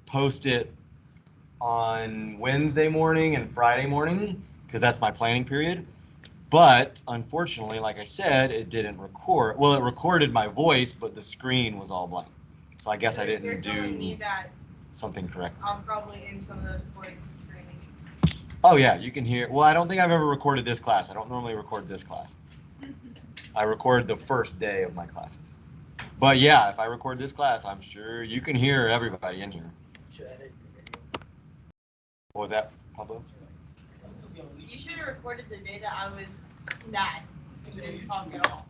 post it on Wednesday morning and Friday morning because that's my planning period. But unfortunately, like I said, it didn't record. Well, it recorded my voice, but the screen was all blank. So I guess I didn't do something correctly. I'll probably end some of those recordings streaming. Oh yeah, you can hear. Well, I don't think I've ever recorded this class. I don't normally record this class. I record the first day of my classes. But yeah, if I record this class, I'm sure you can hear everybody in here. What was that, Pablo? You should have recorded the day that I was sad and didn't talk at all.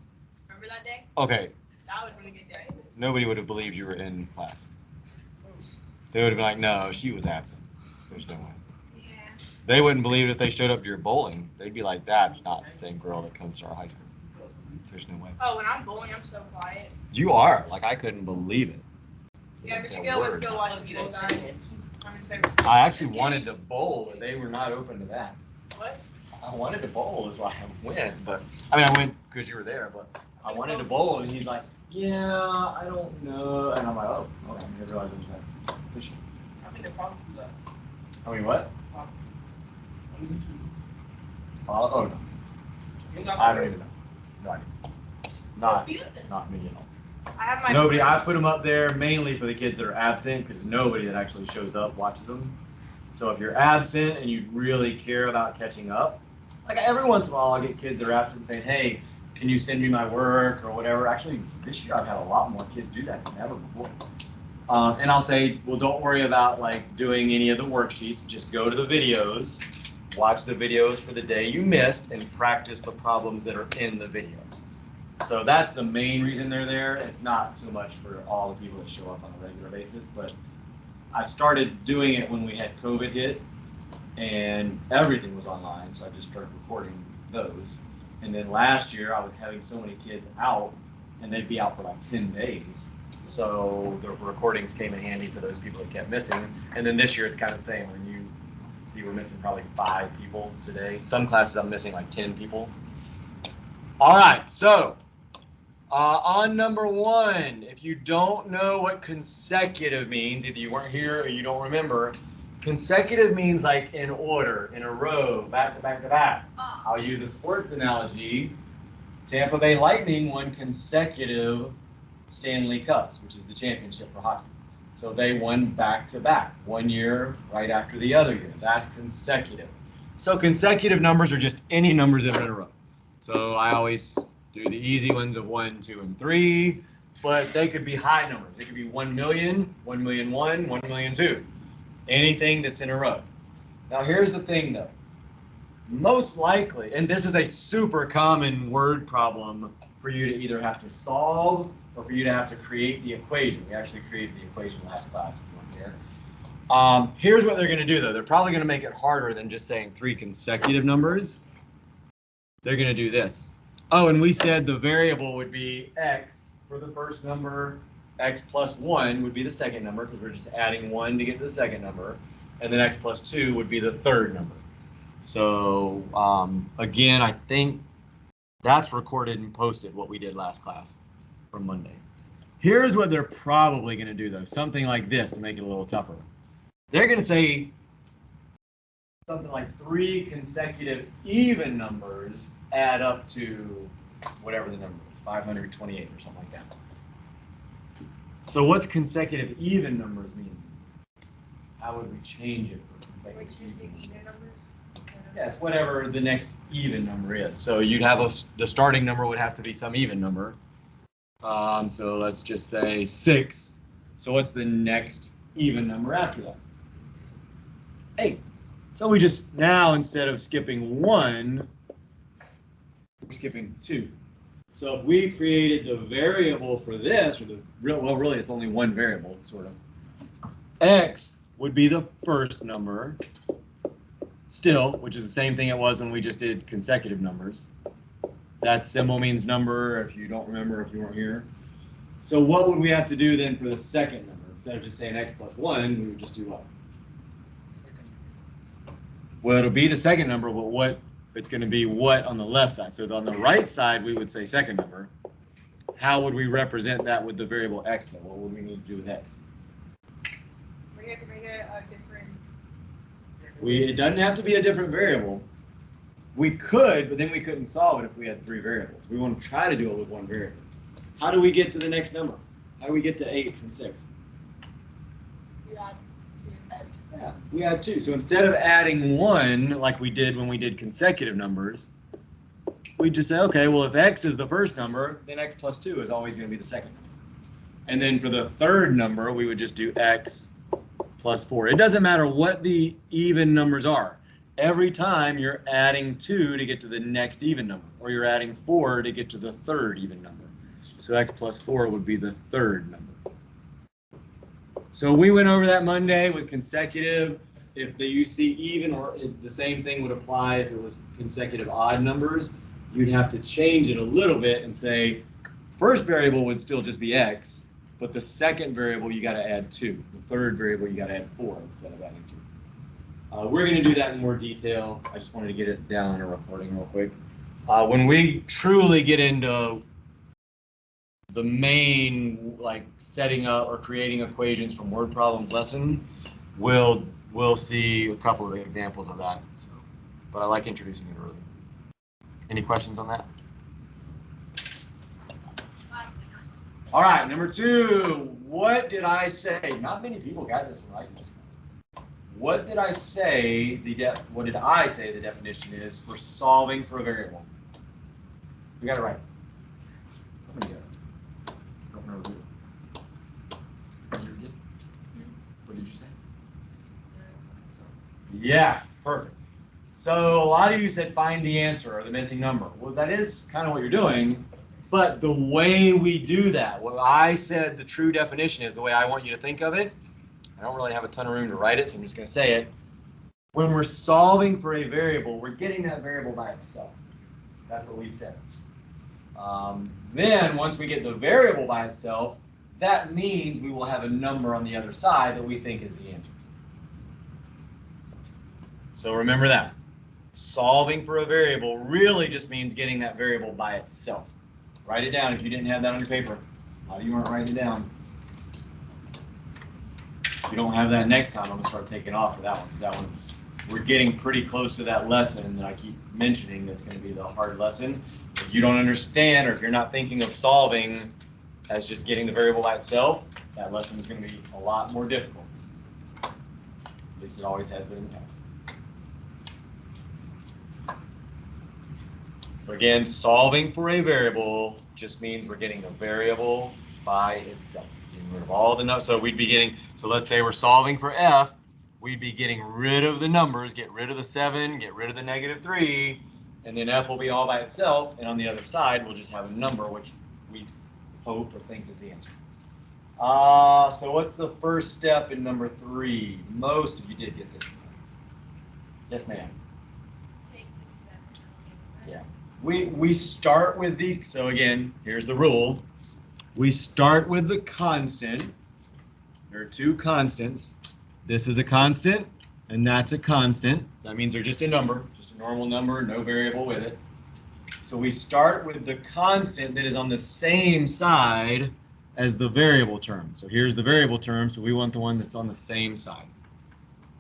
Remember that day? Okay. That was a really good day. Nobody would have believed you were in class. They would have been like, no, she was absent. There's no way. Yeah. They wouldn't believe it if they showed up to your bowling. They'd be like, that's not the same girl that comes to our high school. There's no way. Oh, when I'm bowling, I'm so quiet. You are. Like, I couldn't believe it. Yeah, we should go. Let's go watch the bowl, guys. I actually wanted to bowl, but they were not open to that. What? I wanted to bowl, is why I went. But I mean, I went because you were there. But I wanted to bowl, and he's like, "Yeah, I don't know." And I'm like, "Oh, okay." I didn't realize it was that. How many problems is that? I mean, what? Oh no. I don't even know. No idea. Not me at all. I have my Nobody. I put them up there mainly for the kids that are absent because nobody that actually shows up watches them. So if you're absent and you really care about catching up, like every once in a while I'll get kids that are absent saying, hey, can you send me my work or whatever. Actually, this year I've had a lot more kids do that than ever before. And I'll say, well, don't worry about like doing any of the worksheets. Just go to the videos, watch the videos for the day you missed, and practice the problems that are in the video. So that's the main reason they're there. It's not so much for all the people that show up on a regular basis, but I started doing it when we had COVID hit and everything was online. So I just started recording those. And then last year I was having so many kids out and they'd be out for like 10 days. So the recordings came in handy for those people that kept missing. And then this year it's kind of the same. When you see we're missing probably 5 people today. Some classes I'm missing like 10 people. All right, so on number 1, if you don't know what consecutive means, either you weren't here or you don't remember, consecutive means like in order, in a row, back to back to back. I'll use a sports analogy. Tampa Bay Lightning won consecutive Stanley Cups, which is the championship for hockey. So they won back to back, 1 year right after the other year. That's consecutive. So consecutive numbers are just any numbers that are in a row. So I always do the easy ones of 1, 2, and 3, but they could be high numbers. It could be 1 million, 1,000,001, 1,000,002. Anything that's in a row. Now here's the thing though. Most likely, and this is a super common word problem for you to either have to solve or for you to have to create the equation. We actually created the equation last class if you weren't here. Here's what they're going to do though. They're probably going to make it harder than just saying 3 consecutive numbers. They're going to do this. Oh, and we said the variable would be x for the first number, x plus 1 would be the second number because we're just adding 1 to get to the second number, and then x plus 2 would be the third number. So again, I think that's recorded and posted what we did last class from Monday. Here's what they're probably going to do though, something like this to make it a little tougher. They're going to say something like 3 consecutive even numbers add up to whatever the number is, 528 or something like that. So what's consecutive even numbers mean? How would we change it for consecutive even numbers? Yeah, it's whatever the next even number is. So you'd have the starting number would have to be some even number. So let's just say 6. So what's the next even number after that? 8. So we just now, instead of skipping 1, we're skipping 2. So if we created the variable for this, or well, really it's only one variable, sort of. X would be the first number, still, which is the same thing it was when we just did consecutive numbers. That symbol means number, if you don't remember, if you weren't here. So what would we have to do then for the second number? Instead of just saying x plus 1, we would just do what? Well, it'll be the second number, but what it's going to be what on the left side. So on the right side, we would say second number. How would we represent that with the variable x then? What would we need to do with x? We're We have to make it a different. It doesn't have to be a different variable. We could, but then we couldn't solve it if we had 3 variables. We want to try to do it with 1 variable. How do we get to the next number? How do we get to 8 from 6? You add 2. Yeah, we add 2. So instead of adding 1 like we did when we did consecutive numbers, we just say, okay, well, if x is the first number, then x plus 2 is always going to be the second number. And then for the third number, we would just do x plus 4. It doesn't matter what the even numbers are. Every time you're adding 2 to get to the next even number, or you're adding 4 to get to the third even number. So x plus 4 would be the third number. So we went over that Monday with consecutive. If you see even, or the same thing would apply if it was consecutive odd numbers, you'd have to change it a little bit and say, first variable would still just be x, but the second variable you got to add 2. The third variable you got to add 4 instead of adding 2. We're going to do that in more detail. I just wanted to get it down in a recording real quick. When we truly get into the main, like, setting up or creating equations from word problems lesson, we'll see a couple of examples of that. So, but I like introducing it early. Any questions on that? All right, number 2. What did I say? Not many people got this one right. What did I say the definition is for solving for a variable? We got it right. Somebody got it. I don't remember who. You did? What did you say? Yes, perfect. So a lot of you said find the answer or the missing number. Well, that is kind of what you're doing, but the way we do that, what I said the true definition is the way I want you to think of it. I don't really have a ton of room to write it, so I'm just going to say it. When we're solving for a variable, we're getting that variable by itself. That's what we said. Then once we get the variable by itself, that means we will have a number on the other side that we think is the answer. So remember that. Solving for a variable really just means getting that variable by itself. Write it down if you didn't have that on your paper. How do you want to write it down? If you don't have that next time, I'm going to start taking off for that one, because we're getting pretty close to that lesson that I keep mentioning that's going to be the hard lesson. If you don't understand, or if you're not thinking of solving as just getting the variable by itself, that lesson is going to be a lot more difficult. At least it always has been in the past. So again, solving for a variable just means we're getting the variable by itself. Getting rid of all the numbers. So we'd be getting, so let's say we're solving for f, we'd be getting rid of the numbers, get rid of the 7, get rid of the -3, and then f will be all by itself, and on the other side we'll just have a number which we hope or think is the answer. So what's the first step in number 3? Most of you did get this. Yes, ma'am. Take the 7. Yeah. We start with the, so again, here's the rule. We start with the constant. There are 2 constants. This is a constant, and that's a constant. That means they're just a number, just a normal number, no variable with it. So we start with the constant that is on the same side as the variable term. So here's the variable term, so we want the one that's on the same side.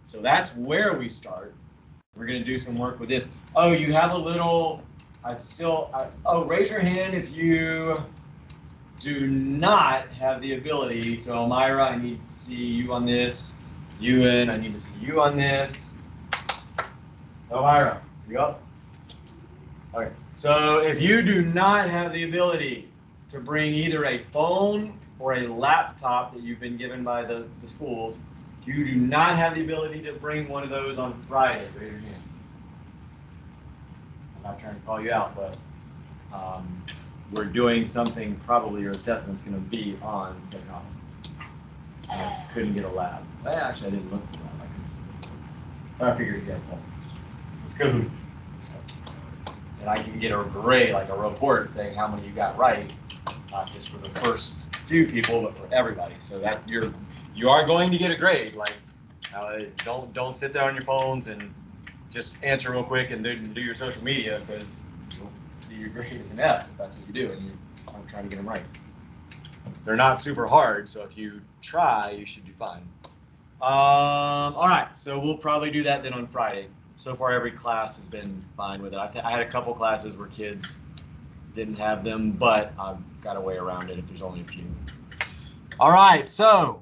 So that's where we start. We're going to do some work with this. Oh, you have a little, raise your hand if you do not have the ability. So Elmira, I need to see you on this. Ewan, I need to see you on this. Elmira, you up? Okay. So if you do not have the ability to bring either a phone or a laptop that you've been given by the schools, you do not have the ability to bring one of those on Friday. Raise your hand. I'm not trying to call you out, but we're doing something, probably your assessment's going to be on technology. I couldn't get a lab. Well, actually, I didn't look for that. I figured you had one. Let's go. And I can get a grade, like a report saying how many you got right, not just for the first few people, but for everybody. So that you are going to get a grade. Like, don't sit there on your phones and just answer real quick and then do your social media, because you'll see your grade as an F if that's what you do, and you aren't trying to get them right. They're not super hard, so if you try, you should do fine. All right, so we'll probably do that then on Friday. So far, every class has been fine with it. I had a couple classes where kids didn't have them, but I've got a way around it if there's only a few. All right, so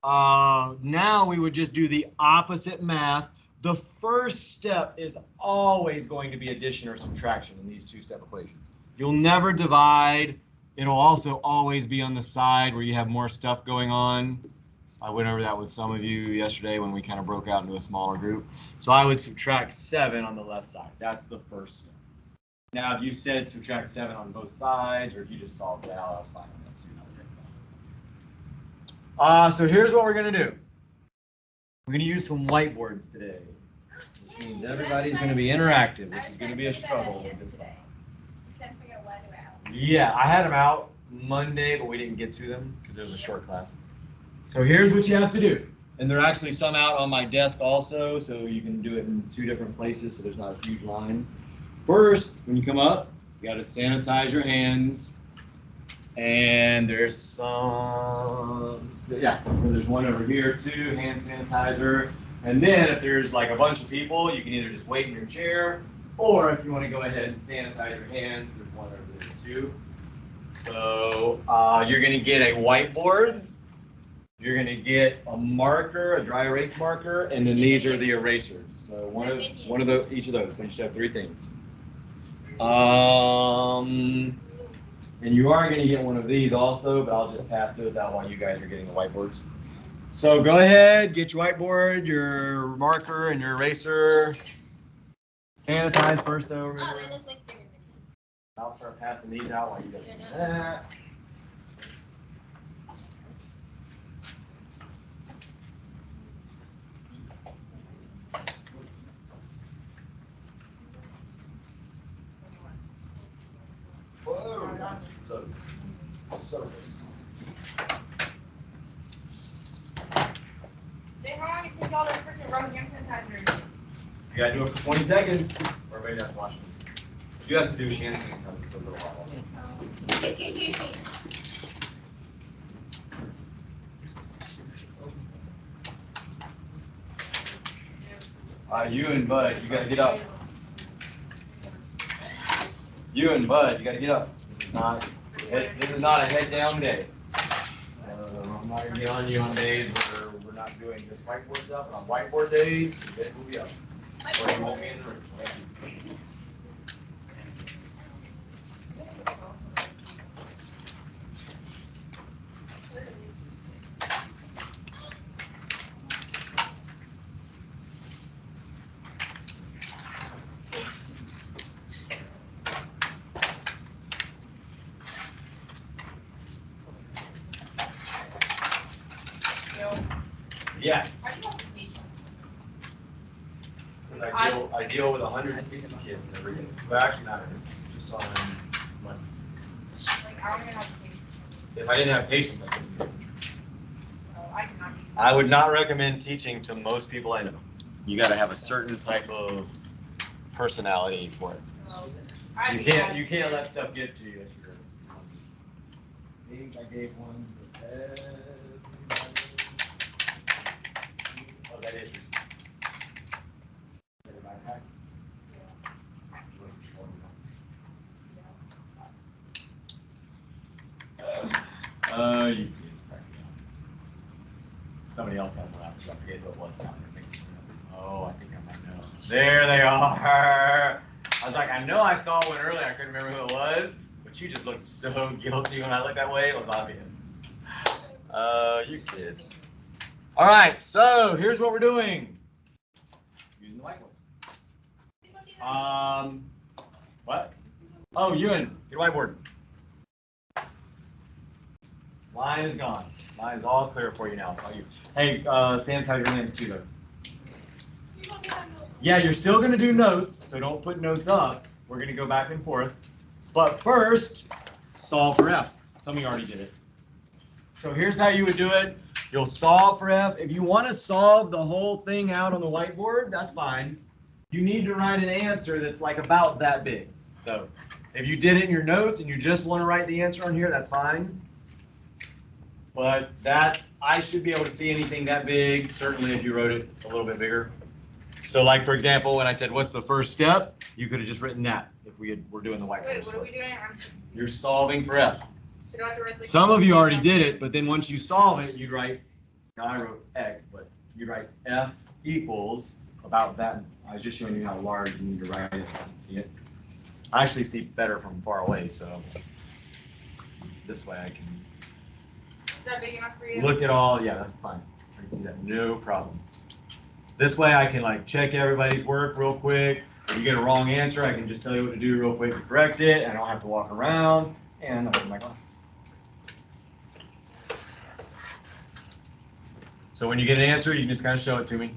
now we would just do the opposite math. The first step is always going to be addition or subtraction in these two-step equations. You'll never divide. It'll also always be on the side where you have more stuff going on. I went over that with some of you yesterday when we kind of broke out into a smaller group. So I would subtract 7 on the left side. That's the first step. Now, if you said subtract 7 on both sides, or if you just solved it out, I was fine with that. So you're not worried about it. So here's what we're going to do. We're going to use some whiteboards today, which means everybody's going to be interactive, which is going to be a struggle. Yeah, I had them out Monday, but we didn't get to them because it was a short class. So here's what you have to do. And there are actually some out on my desk also, so you can do it in 2 different places, so there's not a huge line. First, when you come up, you got to sanitize your hands. And there's some, yeah, so there's one over here too, hand sanitizer. And then if there's like a bunch of people, you can either just wait in your chair, or if you want to go ahead and sanitize your hands, there's one over there too. So you're going to get a whiteboard. You're going to get a marker, a dry erase marker, and then these are the erasers. So each of those. So you should have 3 things. And you are going to get one of these also, but I'll just pass those out while you guys are getting the whiteboards. So go ahead, get your whiteboard, your marker, and your eraser. Sanitize first though. Oh, they look like they're I'll start passing these out while you guys do that. They want me to take all their freaking rubber hand sanitizer. You gotta do it for 20 seconds, or everybody that's watching. You have to do hand sanitizer for a little while. You and Bud, you gotta get up. You and Bud, you gotta get up. This is not a head down day. I'm not gonna be on you on days where we're not doing this whiteboard stuff, but on whiteboard days, you guys will be up. Or you won't be in the room. Yes. I deal with 160 kids every day. Well, actually not every day, just on Monday. Like, I don't even have patience. If I didn't have patience, I couldn't do it. I cannot be. I would not recommend teaching to most people I know. You got to have a certain type of personality for it. You can't let stuff get to you. I think I gave one to everybody. Oh, that is yours. Is that a backpack? You kids crack me up. Somebody else has one, so I forget who it was now. Oh, I think I might know. There they are. I was like, I know I saw one earlier. I couldn't remember who it was, but you just looked so guilty when I looked that way. It was obvious. You kids. All right, so here's what we're doing. Using the whiteboard. What? Oh, Ewan, your whiteboard. Line is gone. Line is all clear for you now. Hey, sanitize your hands too, though. Yeah, you're still going to do notes, so don't put notes up. We're going to go back and forth. But first, solve for F. Some of you already did it. So here's how you would do it. You'll solve for F. If you want to solve the whole thing out on the whiteboard, that's fine. You need to write an answer that's like about that big. So if you did it in your notes and you just want to write the answer on here, that's fine. but that, I should be able to see anything that big, certainly if you wrote it a little bit bigger. So like, for example, when I said, what's the first step? You could have just written that if were doing the whiteboard. Wait, what are we doing? You're solving for F. So do I have to write, like, Some of you already did it, but then once you solve it, you'd write, now I wrote X, but you'd write F equals about that. I was just showing you how large you need to write it. I can see it. I actually see better from far away, so this way I can Is that big enough for you? look at all. Yeah, that's fine. I can see that, no problem. This way I can like check everybody's work real quick. If you get a wrong answer, I can just tell you what to do real quick to correct it. I don't have to walk around, and I have my glasses. So when you get an answer, you can just kind of show it to me.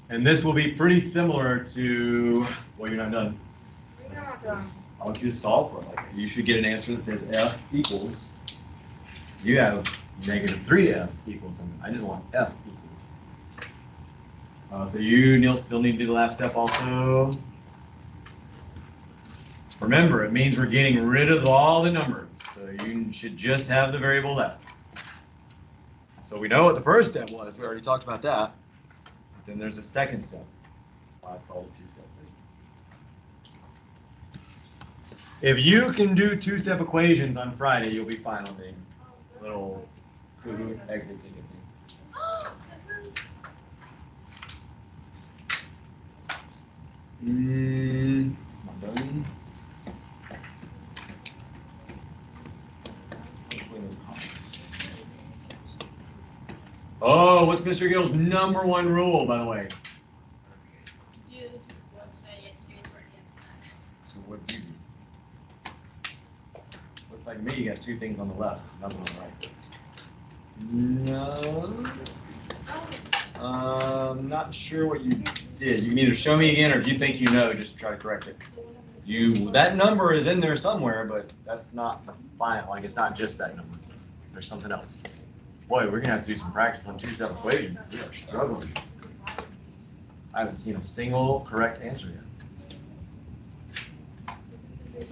And this will be pretty similar to, well, you're not done. You're not done. I want you to solve for it like that. You should get an answer that says F equals, you have negative 3F equals something. I just want F equals. So you, Neil, still need to do the last step also. Remember, it means we're getting rid of all the numbers. So you should just have the variable left. So we know what the first step was. We already talked about that. But then there's a second step. Why it's called a two-step. If you can do two-step equations on Friday, you'll be fine on the little Kahoot exit ticket thing. Not done. Oh, what's Mr. Gill's #1 rule, by the way? You would say it to do it for the end of that. So what do you do? Looks like me, you got two things on the left, nothing on the right. No. I'm not sure what you did. You can either show me again, or if you think you know, just try to correct it. That number is in there somewhere, but that's not the final. Like, it's not just that number. There's something else. Boy, we're gonna have to do some practice on two-step equations. We are struggling. I haven't seen a single correct answer yet.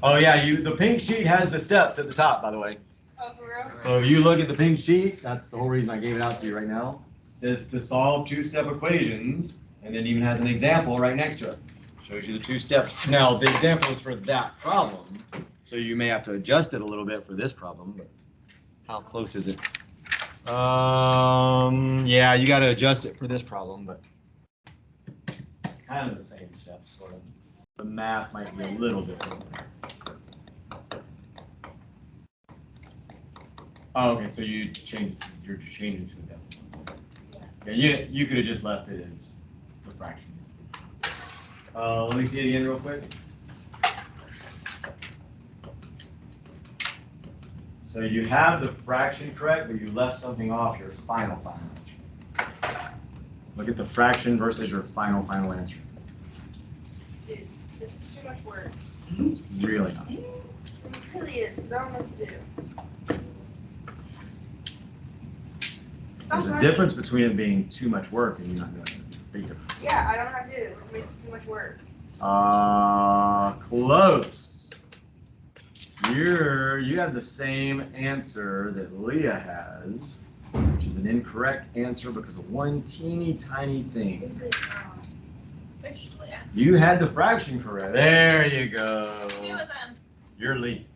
Oh yeah, the pink sheet has the steps at the top, by the way. Oh, for real? So if you look at the pink sheet, that's the whole reason I gave it out to you right now. It says to solve two-step equations, and then even has an example right next to it. Shows you the two steps. Now, the example is for that problem, so you may have to adjust it a little bit for this problem, but how close is it? Yeah, you got to adjust it for this problem, but kind of the same steps, sort of. The math might be a little different. Oh, okay, so you're changing to a decimal. Yeah, you could have just left it as a fraction. Let me see it again real quick. So you have the fraction correct, but you left something off your final answer. Look at the fraction versus your final answer. Dude, this is too much work. Really not. It really is, because I don't know what to do. There's a difference between it being too much work and you not doing it. Big difference. Yeah, I don't have to do it. It makes too much work. Close. You have the same answer that Leah has, which is an incorrect answer because of one teeny tiny thing. Is it, which, yeah. You had the fraction correct. There you go. Two of them. You're Lee.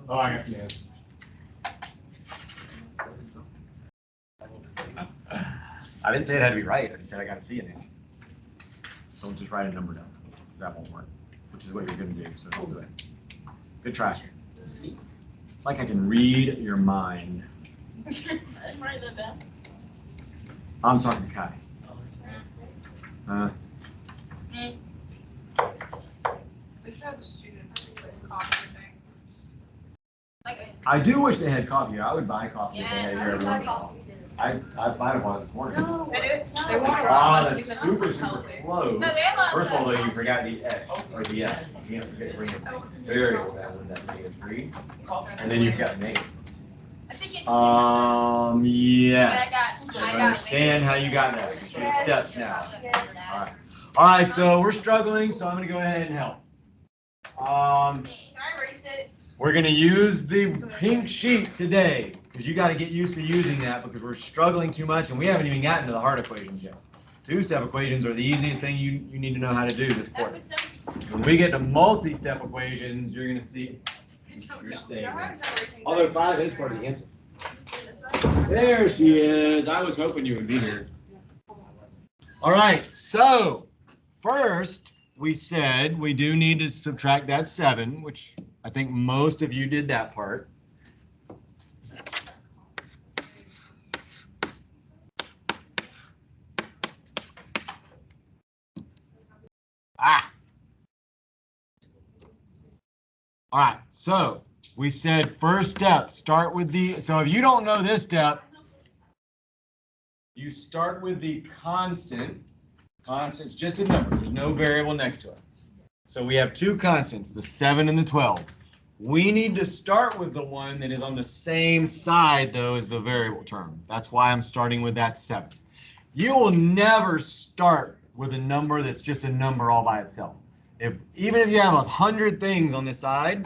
Oh, I got some answers. I didn't say it had to be right. I just said I got to see an answer. Don't just write a number down, because that won't work, which is what you're going to do, so don't do it. Good try. It's like I can read your mind. I'm writing that down. I'm talking to Kai. We should have a student with coffee thing. Like, I do wish they had coffee here. I would buy coffee if they yes, had here every once in a while. I bought one this morning. no, they want to Ah, rob us that's because super, it's super healthy. close. No, they love First of all, that. though, you forgot the X, or the S. You can't forget to bring it. Variable that with that -3. And then you've got negative. I think it. Yes. understand how you got that. You see the steps now. All right, so we're struggling, so I'm going to go ahead and help. Can I erase it? We're going to use the pink sheet today because you got to get used to using that because we're struggling too much and we haven't even gotten to the hard equations yet. Two-step equations are the easiest thing you need to know how to do this quarter. When we get to multi-step equations, you're going to see you're staying there. Although 5 is part of the answer. There she is. I was hoping you would be here. All right, so first we said we do need to subtract that 7, which I think most of you did that part. All right, so we said first step, start with so if you don't know this step, you start with the constant. Constant's just a number, there's no variable next to it. So we have two constants, the 7 and the 12. We need to start with the one that is on the same side, though, as the variable term. That's why I'm starting with that 7. You will never start with a number that's just a number all by itself. Even if you have 100 things on this side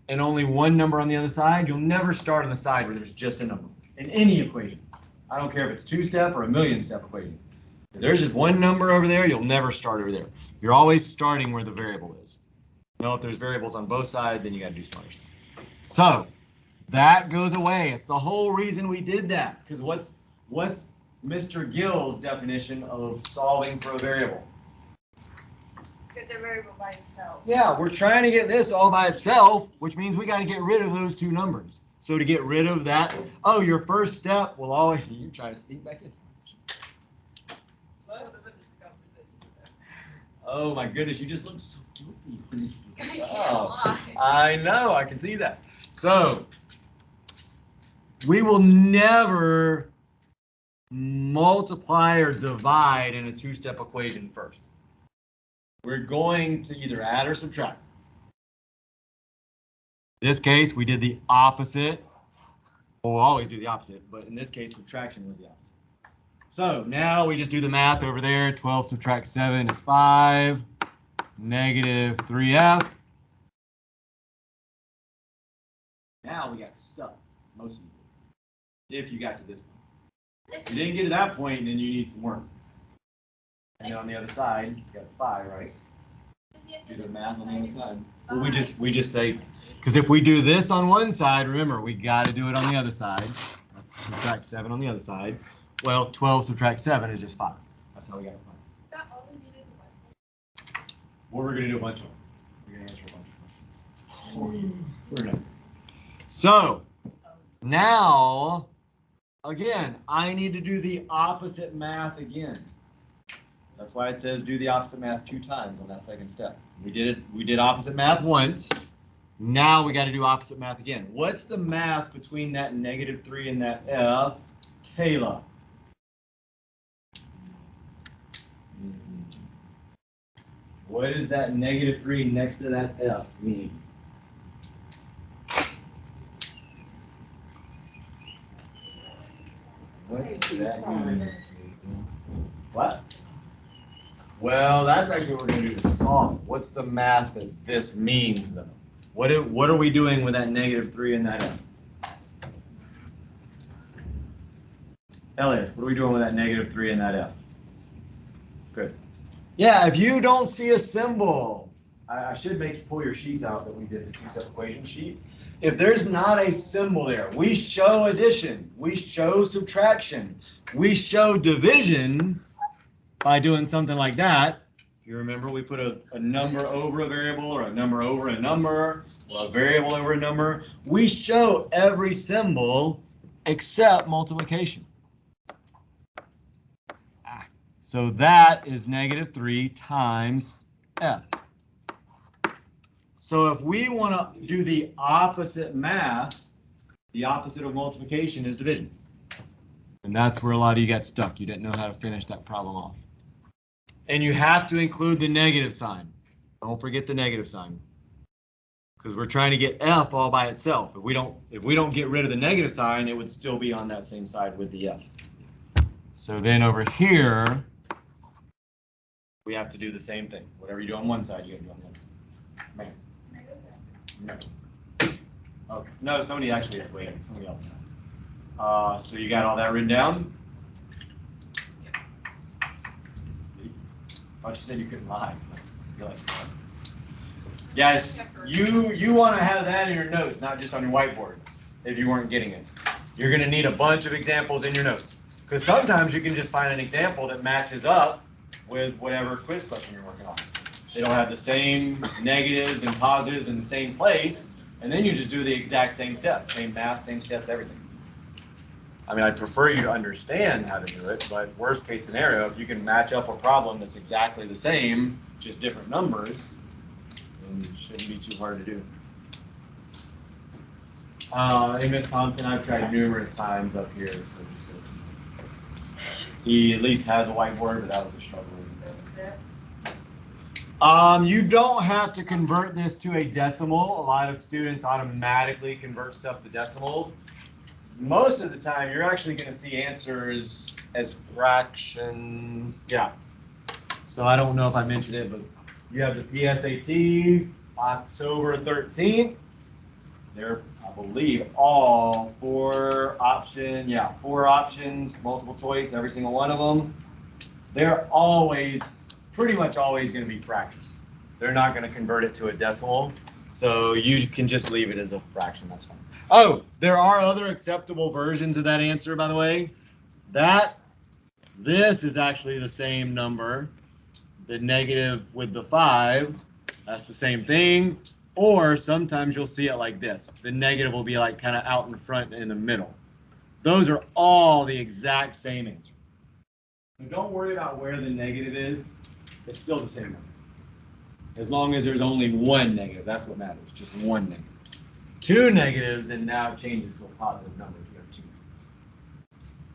and only one number on the other side, you'll never start on the side where there's just a number in any equation. I don't care if it's two-step or a million-step equation. If there's just one number over there, you'll never start over there. You're always starting where the variable is. Well, if there's variables on both sides, then you got to do smarter stuff. So that goes away. It's the whole reason we did that. Because what's Mr. Gill's definition of solving for a variable? Get the variable by itself. Yeah, we're trying to get this all by itself, which means we got to get rid of those two numbers. So to get rid of that, oh, your first step will always, you trying to sneak back in. Oh my goodness, you just look so guilty. Oh, I know, I can see that. So we will never multiply or divide in a two-step equation first. We're going to either add or subtract. In this case, we did the opposite. Well, we'll always do the opposite, but in this case, subtraction was the opposite. So now we just do the math over there. 12 subtract 7 is 5. Negative 3f. Now we got stuck. Most of you. If you got to this point. If you didn't get to that point, then you need some work. And then on the other side, you got 5, right? Do the math on the other side. Well, we just say, because if we do this on one side, remember, we got to do it on the other side. Let's subtract 7 on the other side. Well, 12 subtract 7 is just 5. That's how we got to find it. Well, we're going to do a bunch of them. We're going to answer a bunch of questions. We're going to. So now, again, I need to do the opposite math again. That's why it says do the opposite math 2 times on that second step. We did opposite math once. Now we got to do opposite math again. What's the math between that negative 3 and that f? Kayla. What does that negative 3 next to that f mean? What does that mean? What? Well, that's actually what we're going to do to solve. What's the math that this means, though? What are we doing with that negative 3 and that f? Elias, what are we doing with that negative 3 and that f? Good. Yeah, if you don't see a symbol, I should make you pull your sheets out that we did the two-step equation sheet. If there's not a symbol there, we show addition, we show subtraction, we show division by doing something like that. If you remember, we put a number over a variable or a number over a number or a variable over a number. We show every symbol except multiplication. So that is negative 3 times f. So if we want to do the opposite math, the opposite of multiplication is division. And that's where a lot of you got stuck. You didn't know how to finish that problem off. And you have to include the negative sign. Don't forget the negative sign. Because we're trying to get f all by itself. If we don't get rid of the negative sign, it would still be on that same side with the f. So then over here, we have to do the same thing. Whatever you do on one side, you gotta do on the other side. Man. No. Okay. No, somebody actually is waiting. Somebody else has. So you got all that written down? Oh, she said you couldn't lie. You're like, yes, you want to have that in your notes, not just on your whiteboard, if you weren't getting it. You're going to need a bunch of examples in your notes. Because sometimes you can just find an example that matches up with whatever quiz question you're working on. It'll have the same negatives and positives in the same place, and then you just do the exact same steps, same math, same steps, everything. I mean, I'd prefer you to understand how to do it, but worst case scenario, if you can match up a problem that's exactly the same, just different numbers, then it shouldn't be too hard to do. In Miss Thompson, I've tried numerous times up here, so just he at least has a whiteboard, but that was a struggle. You don't have to convert this to a decimal. A lot of students automatically convert stuff to decimals. Most of the time, you're actually going to see answers as fractions. Yeah. So I don't know if I mentioned it, but you have the PSAT, October 13th. They're, I believe, all four options, multiple choice, every single one of them. They're always, pretty much always going to be fractions. They're not going to convert it to a decimal. So you can just leave it as a fraction, that's fine. Oh, there are other acceptable versions of that answer, by the way. This is actually the same number. The negative with the 5, that's the same thing. Or sometimes you'll see it like this. The negative will be like kind of out in front in the middle. Those are all the exact same answer. So don't worry about where the negative is. It's still the same number. As long as there's only one negative, that's what matters, just one negative. Two negatives, and now it changes to a positive number. You have two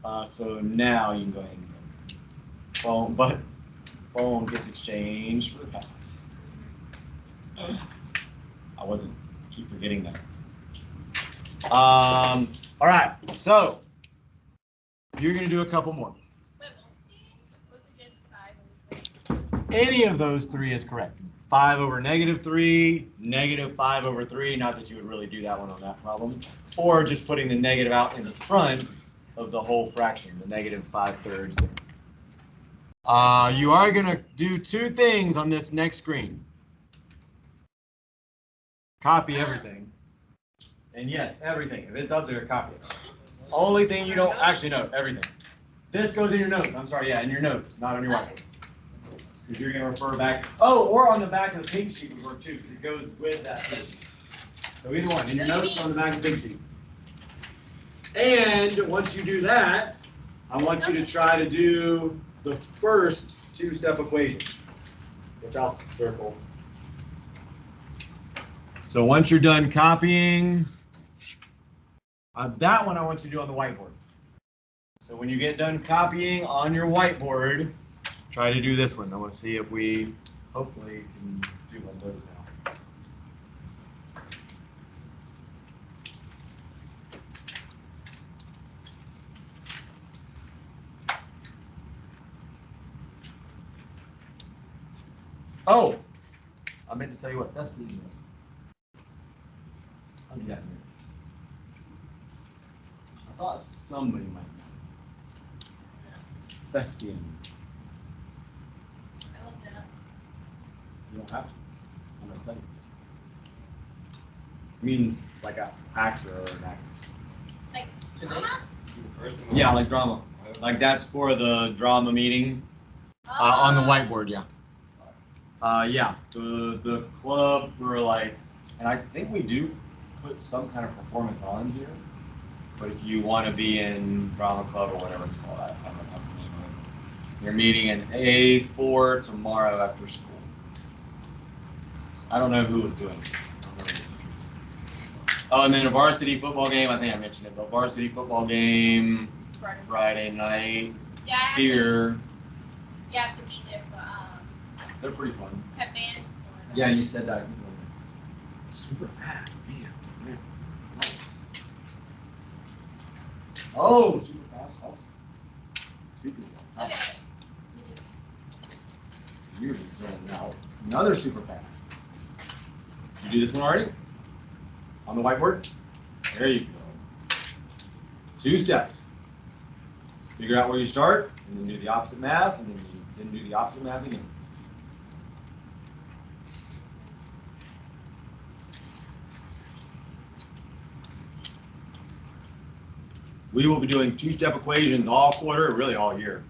negatives. So now you can go ahead and go. Phone gets exchanged for the pass. I keep forgetting that. All right, so you're going to do a couple more. Any of those three is correct. 5 over -3, -5 over 3, not that you would really do that one on that problem, or just putting the negative out in the front of the whole fraction, the -5/3 there. You are going to do two things on this next screen. Copy everything. And yes, everything. If it's up there, copy it. Only thing you don't actually know, everything. This goes in your notes. I'm sorry, yeah, in your notes, not on your whiteboard. Because you're going to refer back. Oh, or on the back of the pink sheet would work too, because it goes with that pink sheet. So either one, in your notes, on the back of the pink sheet. And once you do that, I want you to try to do the first two-step equation, which I'll circle. So once you're done copying, that one I want you to do on the whiteboard. So when you get done copying on your whiteboard, try to do this one. I want to see if we hopefully can do one of those now. Oh, I meant to tell you what thespian is. I'll do that in a minute. I thought somebody might know. Thespian. I looked it up. You don't have to. I'm going to tell you. It means like an actor or an actress. Like drama? Yeah, like drama. Like that's for the drama meeting on the whiteboard, yeah. Yeah, the club were like, and I think we do put some kind of performance on here, but if you want to be in drama club or whatever it's called, I don't know the name of it. You're meeting in A4 tomorrow after school. I don't know who was doing it. Oh, and then a varsity football game, I think I mentioned it, the varsity football game Friday night here. You have to be there for They're pretty fun. pep band. Yeah, you said that. Super fast, man. Nice. Oh, super fast. Awesome. Super You're just zoning out. Another super fast. Did you do this one already? On the whiteboard? There you go. 2 steps. Figure out where you start, and then do the opposite math, and then do the opposite math again. We will be doing 2-step equations all quarter, really all year.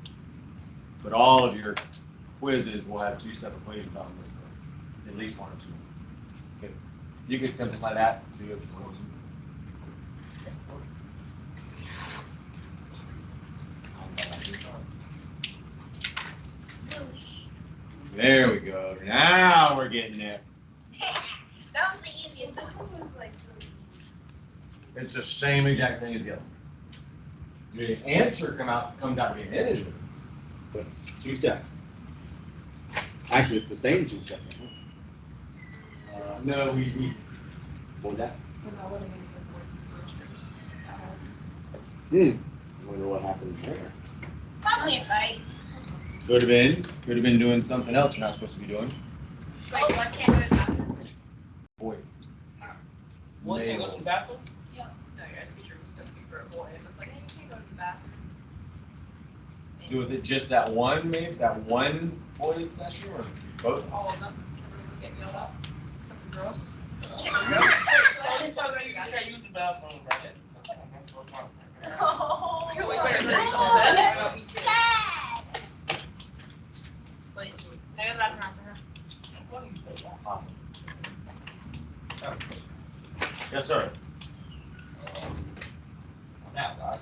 But all of your quizzes will have 2-step equations on them, at least 1 or 2. Okay. You can simplify that to your equation. There we go. Now we're getting there. That was the easiest. This one was like really It's the same exact thing as the other. The answer comes out to be an integer, but it's 2 steps. Actually, it's the same 2 steps. No, he's. What was that? I wonder what happened there. probably a fight. Could have been doing something else you're not supposed to be doing. Like, what can't go to the bathroom? Boys. One thing goes to the bathroom? No, your teacher mistook me for a boy and was like, hey, you can't go to the bathroom. So was it just that one, maybe that one boys' restroom, or both? All of them. Everyone was getting yelled at. Except the girls. So you can't use the bathroom, right? Oh, We better say something. Wait, Hand that around for her. Yes, sir. Now, guys.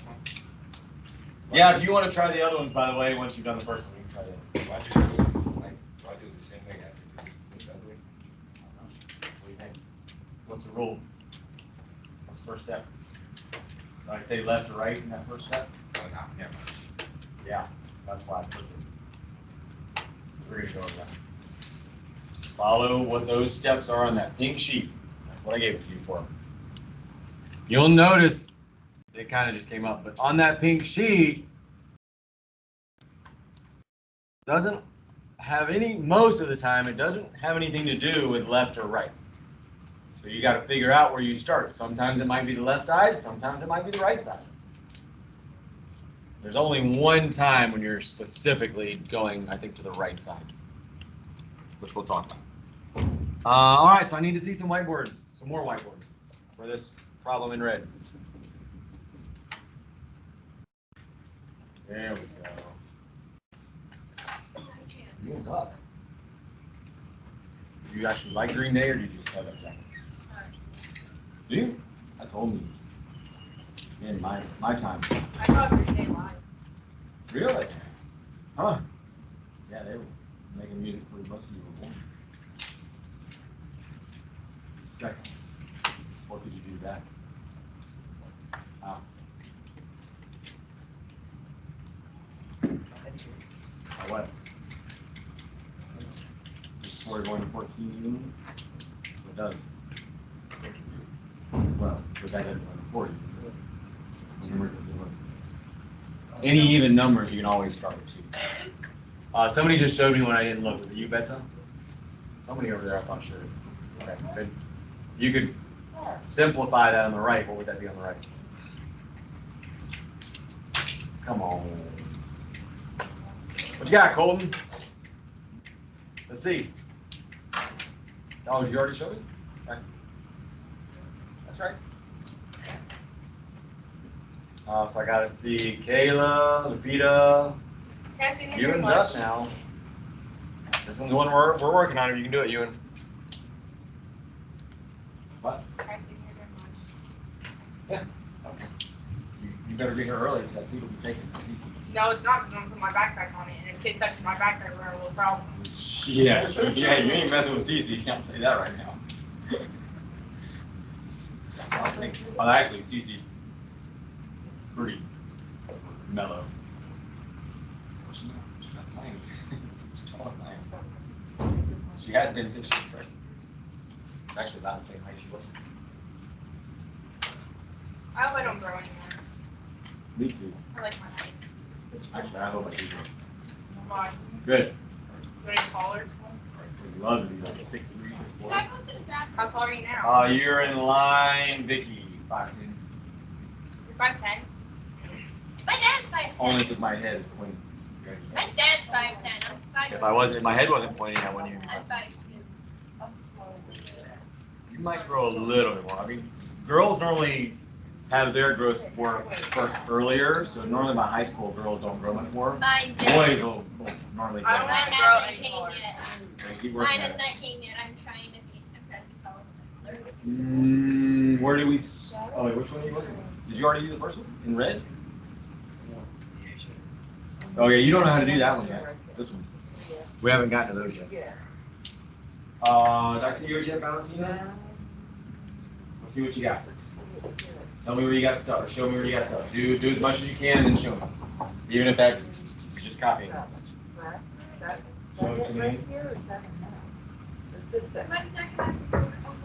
Yeah, if you want to try the other ones, by the way, once you've done the first one, you can try the other. Do I do the same thing as if you do What do you think? What's the rule? What's the first step? Did I say left or right in that first step? Oh, no, never. Yeah, that's why I put it. We're gonna go with that. Just follow what those steps are on that pink sheet. That's what I gave it to you for. You'll notice it kind of just came up, but on that pink sheet doesn't have most of the time, it doesn't have anything to do with left or right. So you got to figure out where you start. Sometimes it might be the left side, sometimes it might be the right side. There's only one time when you're specifically going, I think, to the right side, which we'll talk about. All right, so I need to see some whiteboards, some more whiteboards for this problem in red. There we go. Moved up. Do you actually like Green Day, or do you just have that jacket? Do you? I told me. In my time. I thought Green Day live. Really? Huh? Yeah, they were making music for most of you were born. Second. What could you do that? What? Just 4 going to 14 even? It does. Well, but that doesn't go to 40. Any even numbers, you can always start with 2. Somebody just showed me when I didn't look. Was it you, Betsa? Somebody over there, I thought sure. Okay, good. You could simplify that on the right. What would that be on the right? Come on. What you got, Colton? Let's see. Oh, you already showed me? Okay. That's right. So I gotta see Kayla, Lupita. Ewan's up now. This one's the one we're working on. If you can do it, Ewan. What? Yeah. Okay. You better be here early because that seat will be taken. No, it's not, because I'm gonna put my backpack on it, and if a kid touches my backpack, we're gonna have a little problem. Yeah, you ain't messing with Cece. I'll tell you that right now. Actually, Cece, pretty mellow. She's not playing. She's not playing. She has been since she was first. Actually, about the same height she was. I hope I don't grow anymore. Me too. I like my height. Actually, I hope I do. Why? Good. Very taller. Would love to be like 6'3", 6'4". Can I go to the bathroom? How tall are you now? You're in line, Vicky. 5'10". You're 5'10". My dad's 5'10". Only because my head is pointing. My dad's 5'10". I'm 5'10". If my head wasn't pointing, I wouldn't even. I'm 5'2". You might grow a little bit more. I mean, girls normally have their growth spurt earlier, so normally by high school, girls don't grow much more. Mine did. Boys will normally grow. I don't Mine wanna grow hasn't came anymore. yet. They keep working Mine at has it. not came yet. I'm trying to be taller. Where do we? Oh wait, which one are you looking at? Did you already do the first one in red? Oh yeah, you don't know how to do that one yet. This one. We haven't gotten to those yet. Did I see yours yet, Valentina? Let's see what you got. Tell me where you got stuff. Or show me where you got stuff. Do as much as you can and show me. Even if that you're just copying. Show it to me.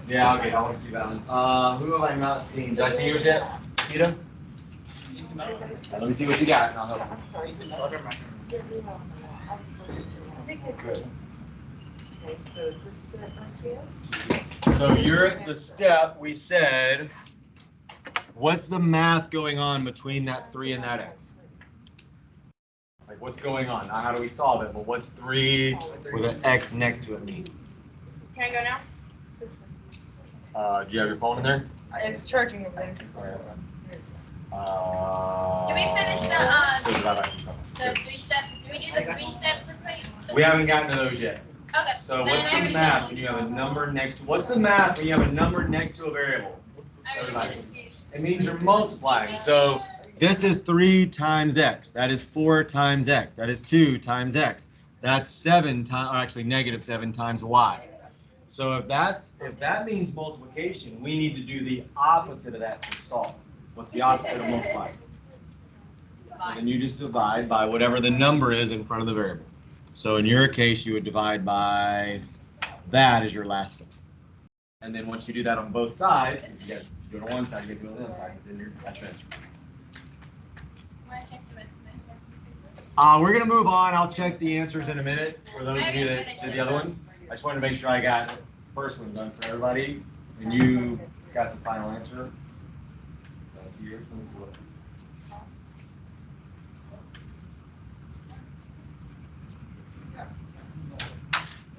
Yeah, okay, I want to see Valen. Who have I not seen? Did I see yours yet? Tita? Let me see what you got and I'll help you. Good. Okay, so is this step right here? So you're at the step we said, what's the math going on between that 3 and that x? Like what's going on? Not how do we solve it, but what's 3 with an x next to it mean? Can I go now? Do you have your phone in there? It's charging over there. Did we finish So the 3 steps? Did we do the 3 steps? we haven't gotten to those yet. Okay. So what's the math when you have a number next to, what's the math when you have a number next to a variable? I was confused. It means you're multiplying. So this is 3 times x. That is 4 times x. That is 2 times x. That's 7 times, or actually -7 times y. So if that means multiplication, we need to do the opposite of that to solve. What's the opposite of multiply? So then you just divide by whatever the number is in front of the variable. So in your case, you would divide by that as your last step. And then once you do that on both sides, you do it on one side, you get to do it on the other side, then that's your answer. We're gonna move on. I'll check the answers in a minute for those of you that did the other ones. I just wanted to make sure I got the first one done for everybody, and you got the final answer. Let's see here. Let me see what.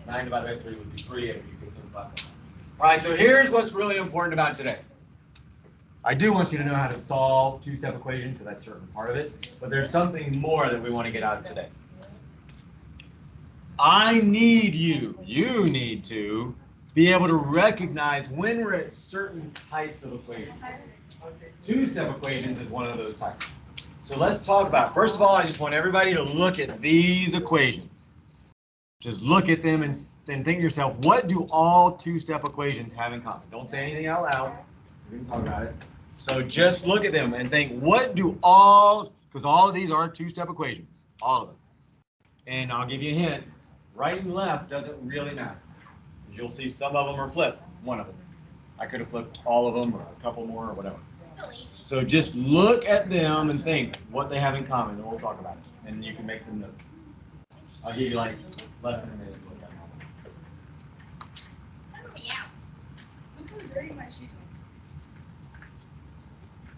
9 divided by 3 would be 3 if you could simplify that. All right, so here's what's really important about today. I do want you to know how to solve 2-step equations, so that's certainly part of it. But there's something more that we want to get out of today. I need you need to be able to recognize when we're at certain types of equations. 2-step equations is one of those types. So let's talk about, first of all, I just want everybody to look at these equations. Just look at them and think to yourself, what do all 2-step equations have in common? Don't say anything out loud. We're going to talk about it. So just look at them and think, what do all, because all of these are 2-step equations, all of them. And I'll give you a hint, right and left doesn't really matter. You'll see some of them are flipped, one of them. I could have flipped all of them or a couple more or whatever. So just look at them and think what they have in common, and we'll talk about it. And you can make some notes. I'll give you like less than a minute to look at them.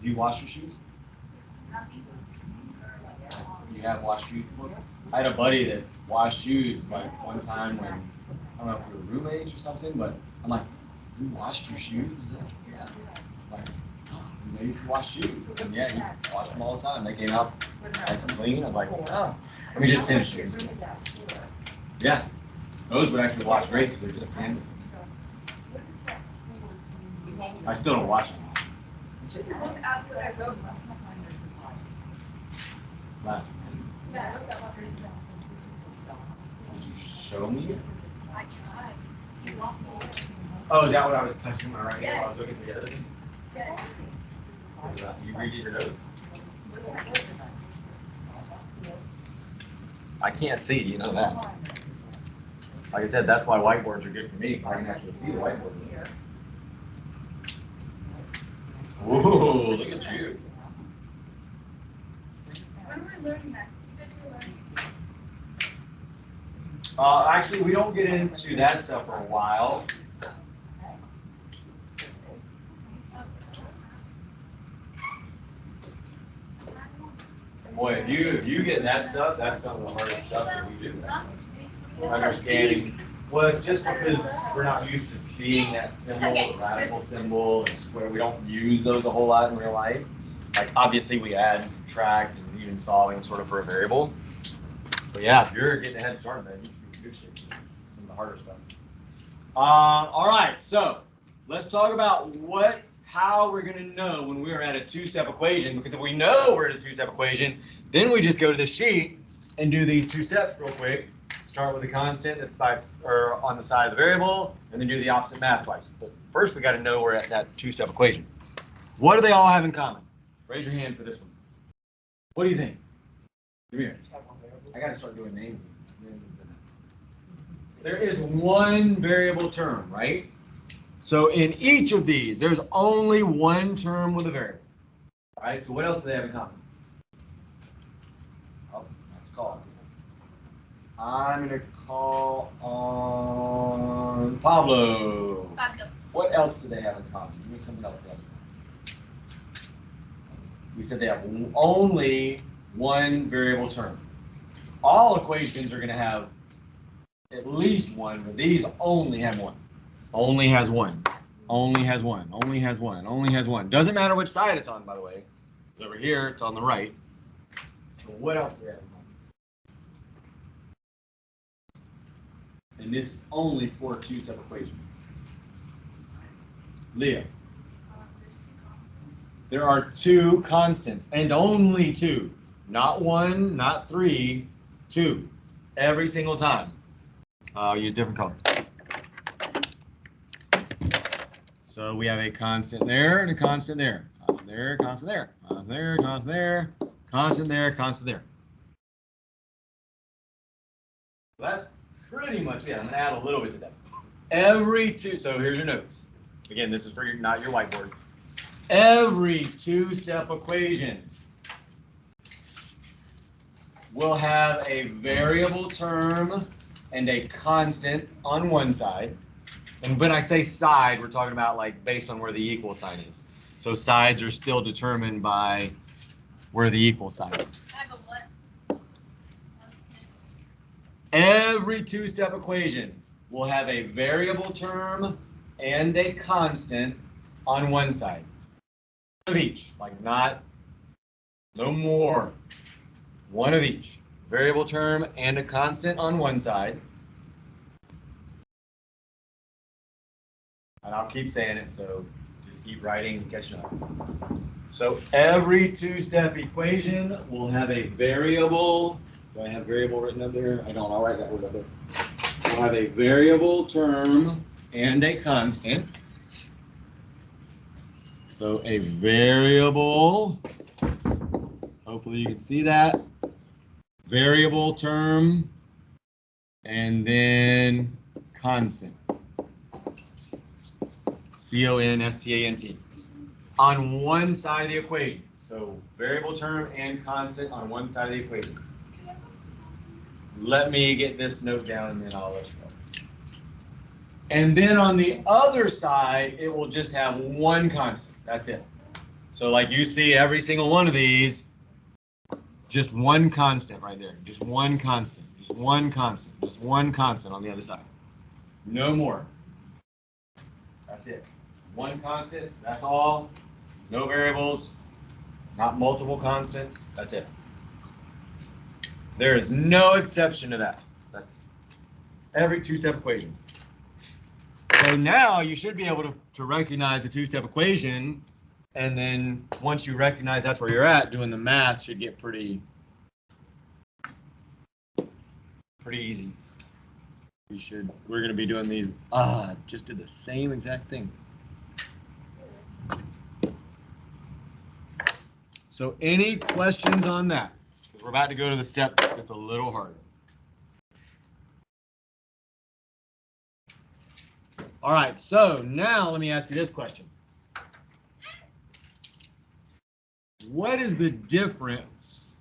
Do you wash your shoes? You have washed shoes before? I had a buddy that washed shoes like one time when, I don't know if we were roommates or something, but I'm like, you washed your shoes? Yeah. I'm like, oh, you used to wash shoes. And yeah, he washed them all the time. They came out nice and clean. I was like, oh, let me just finish shoes. Yeah, those would actually wash great because they're just canvas. I still don't wash them. Last. Did you show me? I tried. Oh, is that what I was touching my right hand while I was Yes. looking at the other thing? Yes. You read your notes? I can't see, you know that. Like I said, that's why whiteboards are good for me. I can actually see the whiteboard. Whoa, look at you. When were we learning that? Actually, we don't get into that stuff for a while. Boy, if you get that stuff, that's some of the hardest stuff that we do. Understanding. Well, it's just because we're not used to seeing that symbol, the radical symbol, and square. We don't use those a whole lot in real life. Like obviously we add and subtract and even solving sort of for a variable. But yeah, if you're getting a head start, man, you should be good shit. Some of the harder stuff. All right, so let's talk about how we're going to know when we're at a two-step equation. Because if we know we're at a two-step equation, then we just go to the sheet and do these two steps real quick. Start with a constant that's on the side of the variable, and then do the opposite math twice. But first, we got to know we're at that two-step equation. What do they all have in common? Raise your hand for this one. What do you think? Come here. I got to start doing names. There is one variable term, right? So in each of these, there's only one term with a variable. All right, so what else do they have in common? Oh, let's call it. I'm going to call on Pablo. What else do they have in common? Give me something else. We said they have only one variable term. All equations are going to have at least one, but these only have one. Only has one. Only has one. Only has one. Only has one. Doesn't matter which side it's on, by the way. Because over here, it's on the right. So what else do they have in common? And this is only for a two-step equation. Leah. There are two constants, and only two. Not one, not three, two. Every single time. I'll use different colors. So we have a constant there and a constant there. Constant there, constant there. Constant there, constant there. Constant there, constant there. So that's pretty much it. I'm going to add a little bit to that. Every two, so here's your notes. Again, this is for not your whiteboard. Every two-step equation will have a variable term and a constant on one side. And when I say side, we're talking about like based on where the equal sign is. So sides are still determined by where the equal sign is. Every two-step equation will have a variable term and a constant on one side. One of each, like no more. One of each. Variable term and a constant on one side. And I'll keep saying it, so just keep writing and catching up. So every two-step equation will have a variable. Do I have variable written up there? I don't. I'll write that word up there. We'll have a variable term and a constant. So a variable, hopefully you can see that, variable term, and then constant. C-O-N-S-T-A-N-T. On one side of the equation. So variable term and constant on one side of the equation. Let me get this note down and then I'll let you go. And then on the other side, it will just have one constant. That's it. So like you see every single one of these, just one constant right there. Just one constant. Just one constant. Just one constant on the other side. No more. That's it. One constant. That's all. No variables. Not multiple constants. That's it. There is no exception to that. That's every two-step equation. So now you should be able to recognize a two-step equation, and then once you recognize that's where you're at, doing the math should get pretty easy. We're going to be doing these. Just did the same exact thing. So any questions on that? Because we're about to go to the step that's a little harder. All right, so now let me ask you this question. What is the difference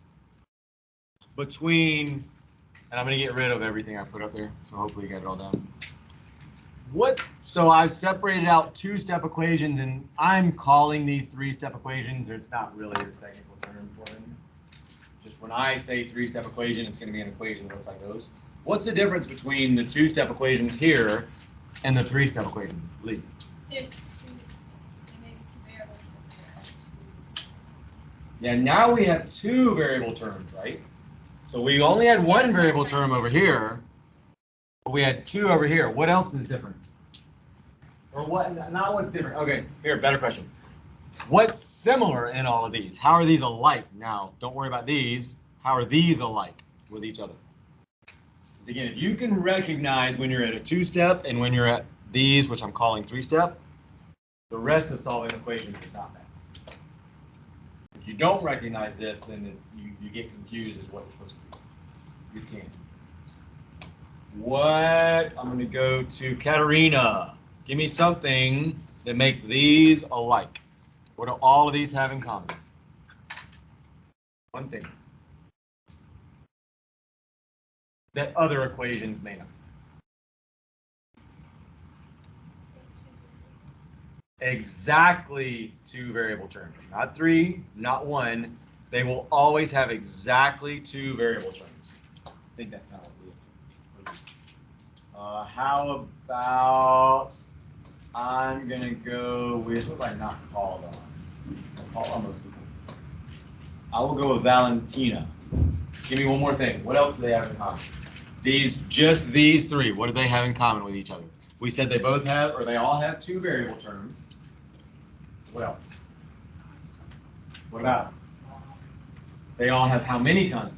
between And I'm going to get rid of everything I put up there, so hopefully you got it all down. So I've separated out two-step equations, and I'm calling these three-step equations. There's not really a technical term for them. Just when I say three-step equation, it's going to be an equation that looks like those. What's the difference between the two-step equations here and the three-step equations? Lee? There's two, maybe two variables. Yeah, now we have two variable terms, right? So we only had one variable term over here, but we had two over here. What else is different? Or what, not what's different. Okay, here, better question. What's similar in all of these? How are these alike? Now, don't worry about these. How are these alike with each other? Because again, if you can recognize when you're at a two-step and when you're at these, which I'm calling three-step, the rest of solving equations is not bad. If you don't recognize this, then you get confused as what you're supposed to do. You can't. What? I'm going to go to Katerina. Give me something that makes these alike. What do all of these have in common? One thing that other equations may not. Exactly two variable terms. Not three, not one. They will always have exactly two variable terms. I think that's kind of what it is. How about, I'm going to go with, what have I not called on? Almost. I will go with Valentina. Give me one more thing. What else do they have in common? Just these three. What do they have in common with each other? We said they both have, or they all have two variable terms. What else? What about? They all have how many constants?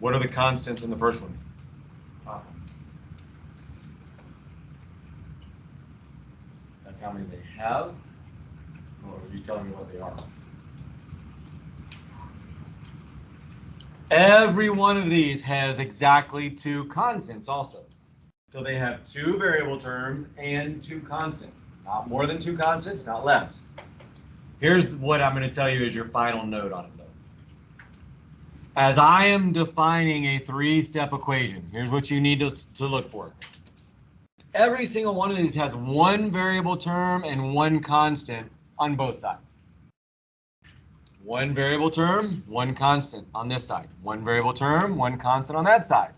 What are the constants in the first one? That's how many they have? Or are you telling me what they are? Every one of these has exactly two constants also. So they have two variable terms and two constants. Not more than two constants, not less. Here's what I'm going to tell you is your final note on it, though. As I am defining a three-step equation, here's what you need to look for. Every single one of these has one variable term and one constant on both sides. One variable term, one constant on this side. One variable term, one constant on that side.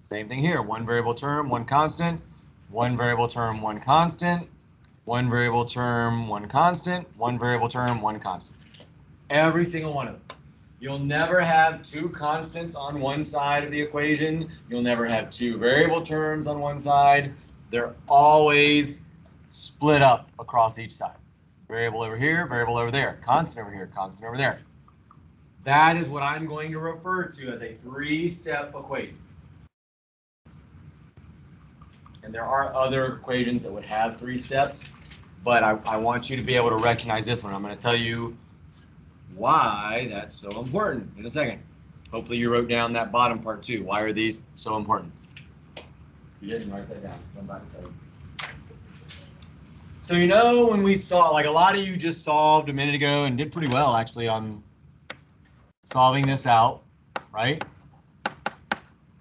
Same thing here. One variable term, one constant. One variable term, one constant. One variable term, one constant. One variable term, one constant. Every single one of them. You'll never have two constants on one side of the equation. You'll never have two variable terms on one side. They're always split up across each side. Variable over here, variable over there, constant over here, constant over there. That is what I'm going to refer to as a three-step equation. And there are other equations that would have three steps, but I want you to be able to recognize this one. I'm going to tell you why that's so important in a second. Hopefully you wrote down that bottom part too. Why are these so important? If you didn't, write that down. Come back and tell you. So you know when we saw, like a lot of you just solved a minute ago and did pretty well actually on solving this out, right?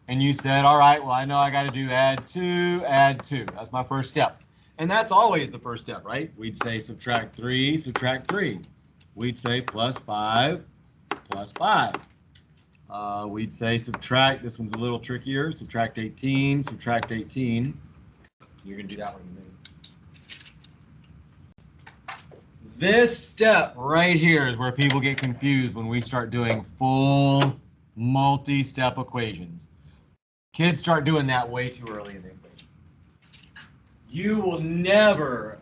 And you said, all right, well I know I got to do add 2, add 2. That's my first step. And that's always the first step, right? We'd say subtract 3, subtract 3. We'd say plus 5, plus 5. We'd say subtract, this one's a little trickier, subtract 18, subtract 18. You're going to do that one in a minute. This step right here is where people get confused when we start doing full multi-step equations. Kids start doing that way too early in the equation. You will never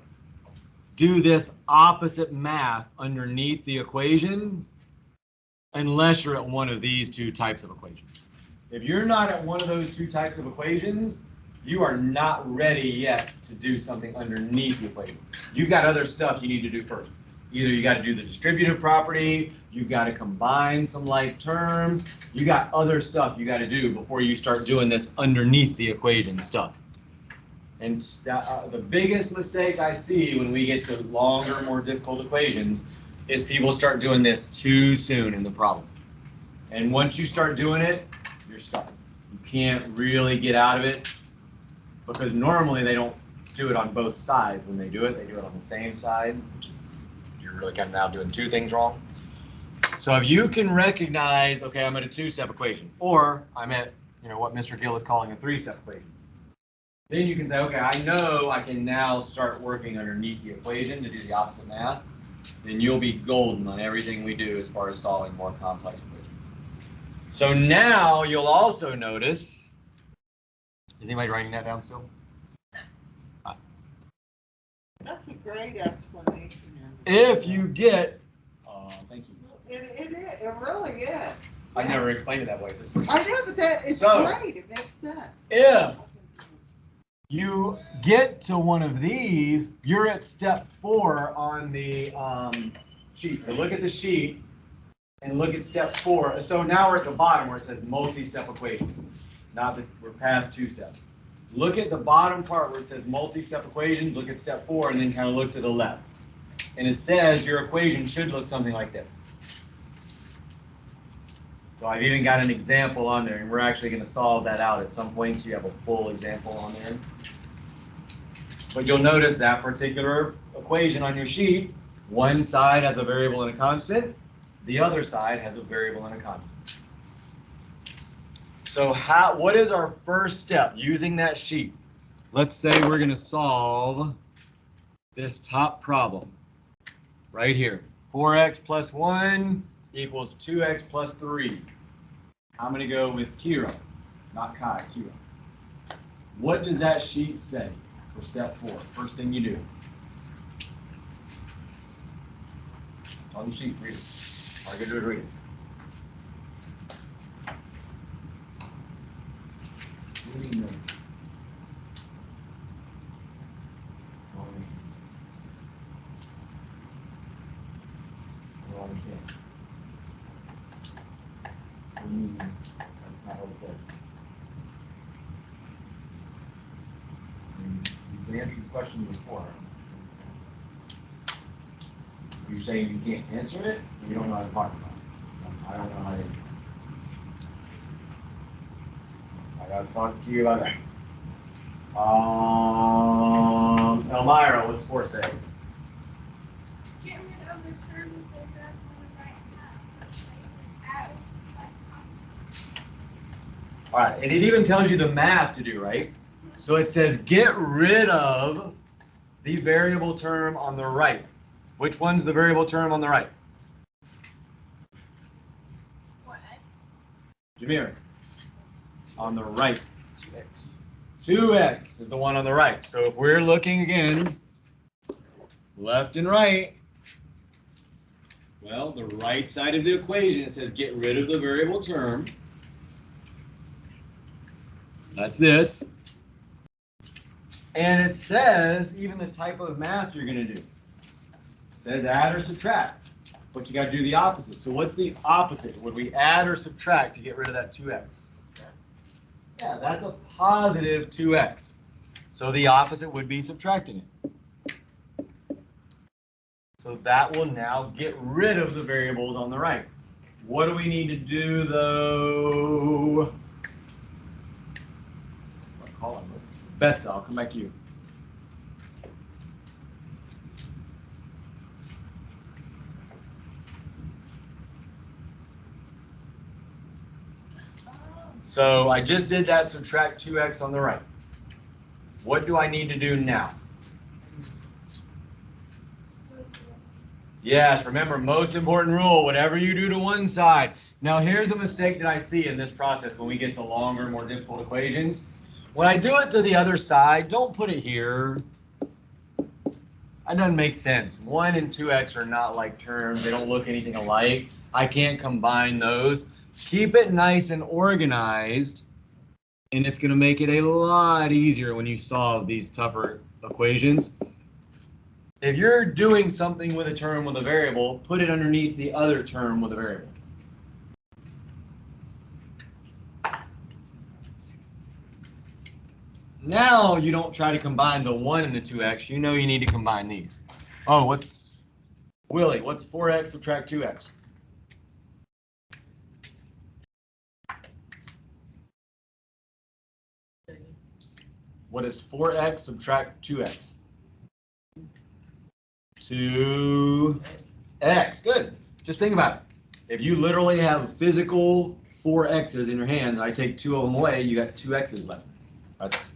do this opposite math underneath the equation unless you're at one of these two types of equations. If you're not at one of those two types of equations, you are not ready yet to do something underneath the equation. You've got other stuff you need to do first. Either you got to do the distributive property, you've got to combine some like terms, you got other stuff you got to do before you start doing this underneath the equation stuff. And the biggest mistake I see when we get to longer, more difficult equations is people start doing this too soon in the problem. And once you start doing it, you're stuck. You can't really get out of it because normally they don't do it on both sides. When they do it on the same side, which is, you're really kind of now doing two things wrong. So if you can recognize, okay, I'm at a two-step equation, or I'm at, what Mr. Gill is calling a three-step equation. Then you can say, okay, I know I can now start working underneath the equation to do the opposite math. Then you'll be golden on everything we do as far as solving more complex equations. So now you'll also notice, is anybody writing that down still? That's a great explanation. If you get, thank you. It really is. I've never explained it that way. I know, but it's So, great. It makes sense. If you get to one of these, you're at step 4 on the sheet. So look at the sheet and look at step 4. So now we're at the bottom where it says multi-step equations. Now that we're past 2 steps. Look at the bottom part where it says multi-step equations, look at step 4, and then kind of look to the left. And it says your equation should look something like this. So I've even got an example on there, and we're actually going to solve that out at some point, so you have a full example on there. But you'll notice that particular equation on your sheet, one side has a variable and a constant, the other side has a variable and a constant. So what is our first step using that sheet? Let's say we're going to solve this top problem right here. 4x plus 1 equals 2x plus 3. I'm going to go with Kira, not Kai, Kira. What does that sheet say for step 4? First thing you do. On the sheet, read it. All you do is read it. That's not what it says. You answered the question before. You're saying you can't answer it, or you don't know how to talk about it? I don't know how to answer it. I gotta talk to you about that. Elmira, what's 4 say? Get rid of the term with the graph on the right side. Add or subtract. All right, and it even tells you the math to do, right? So it says get rid of the variable term on the right. Which one's the variable term on the right? What? Jameer. On the right. 2x is the one on the right. So if we're looking again, left and right, well, the right side of the equation, it says get rid of the variable term. That's this. And it says even the type of math you're going to do. It says add or subtract, but you got to do the opposite. So what's the opposite? Would we add or subtract to get rid of that 2x? Yeah, that's a positive 2x. So the opposite would be subtracting it. So that will now get rid of the variables on the right. What do we need to do though? What column? Betsy, I'll come back to you. So I just did that, subtract 2x on the right. What do I need to do now? Yes, remember, most important rule, whatever you do to one side. Now here's a mistake that I see in this process when we get to longer, more difficult equations. When I do it to the other side, don't put it here. That doesn't make sense. 1 and 2x are not like terms. They don't look anything alike. I can't combine those. Keep it nice and organized, and it's going to make it a lot easier when you solve these tougher equations. If you're doing something with a term with a variable, put it underneath the other term with a variable. Now you don't try to combine the 1 and the 2x. You know you need to combine these. Oh, Willie, what's 4x subtract 2x? What is 4x subtract 2x? 2x. Good. Just think about it. If you literally have physical 4 x's in your hands, and I take 2 of them away, you got 2 x's left. That's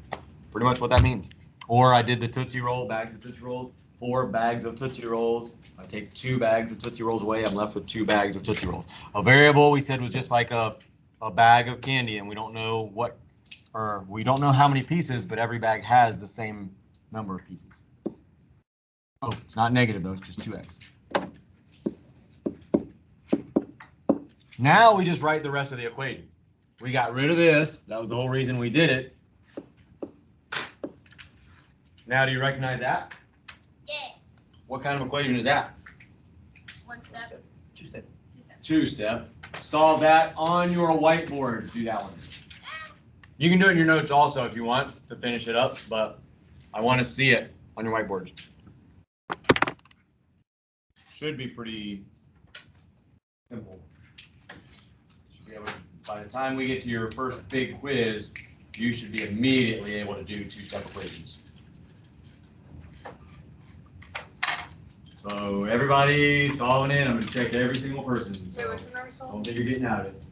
pretty much what that means. Or I did the Tootsie Roll, bags of Tootsie Rolls, 4 bags of Tootsie Rolls. I take 2 bags of Tootsie Rolls away, I'm left with 2 bags of Tootsie Rolls. A variable we said was just like a bag of candy, and we don't know we don't know how many pieces, but every bag has the same number of pieces. Oh, it's not negative though, it's just 2x. Now we just write the rest of the equation. We got rid of this. That was the whole reason we did it. Now, do you recognize that? Yeah. What kind of equation is that? 1 step. 2 step. 2 step. Solve that on your whiteboard. Do that one. You can do it in your notes also if you want to finish it up, but I want to see it on your whiteboards. Should be pretty simple. Should be able to, by the time we get to your first big quiz, you should be immediately able to do 2-step equations. So everybody solving it. I'm going to check every single person. So Wait, what's your number don't think you're getting out of it.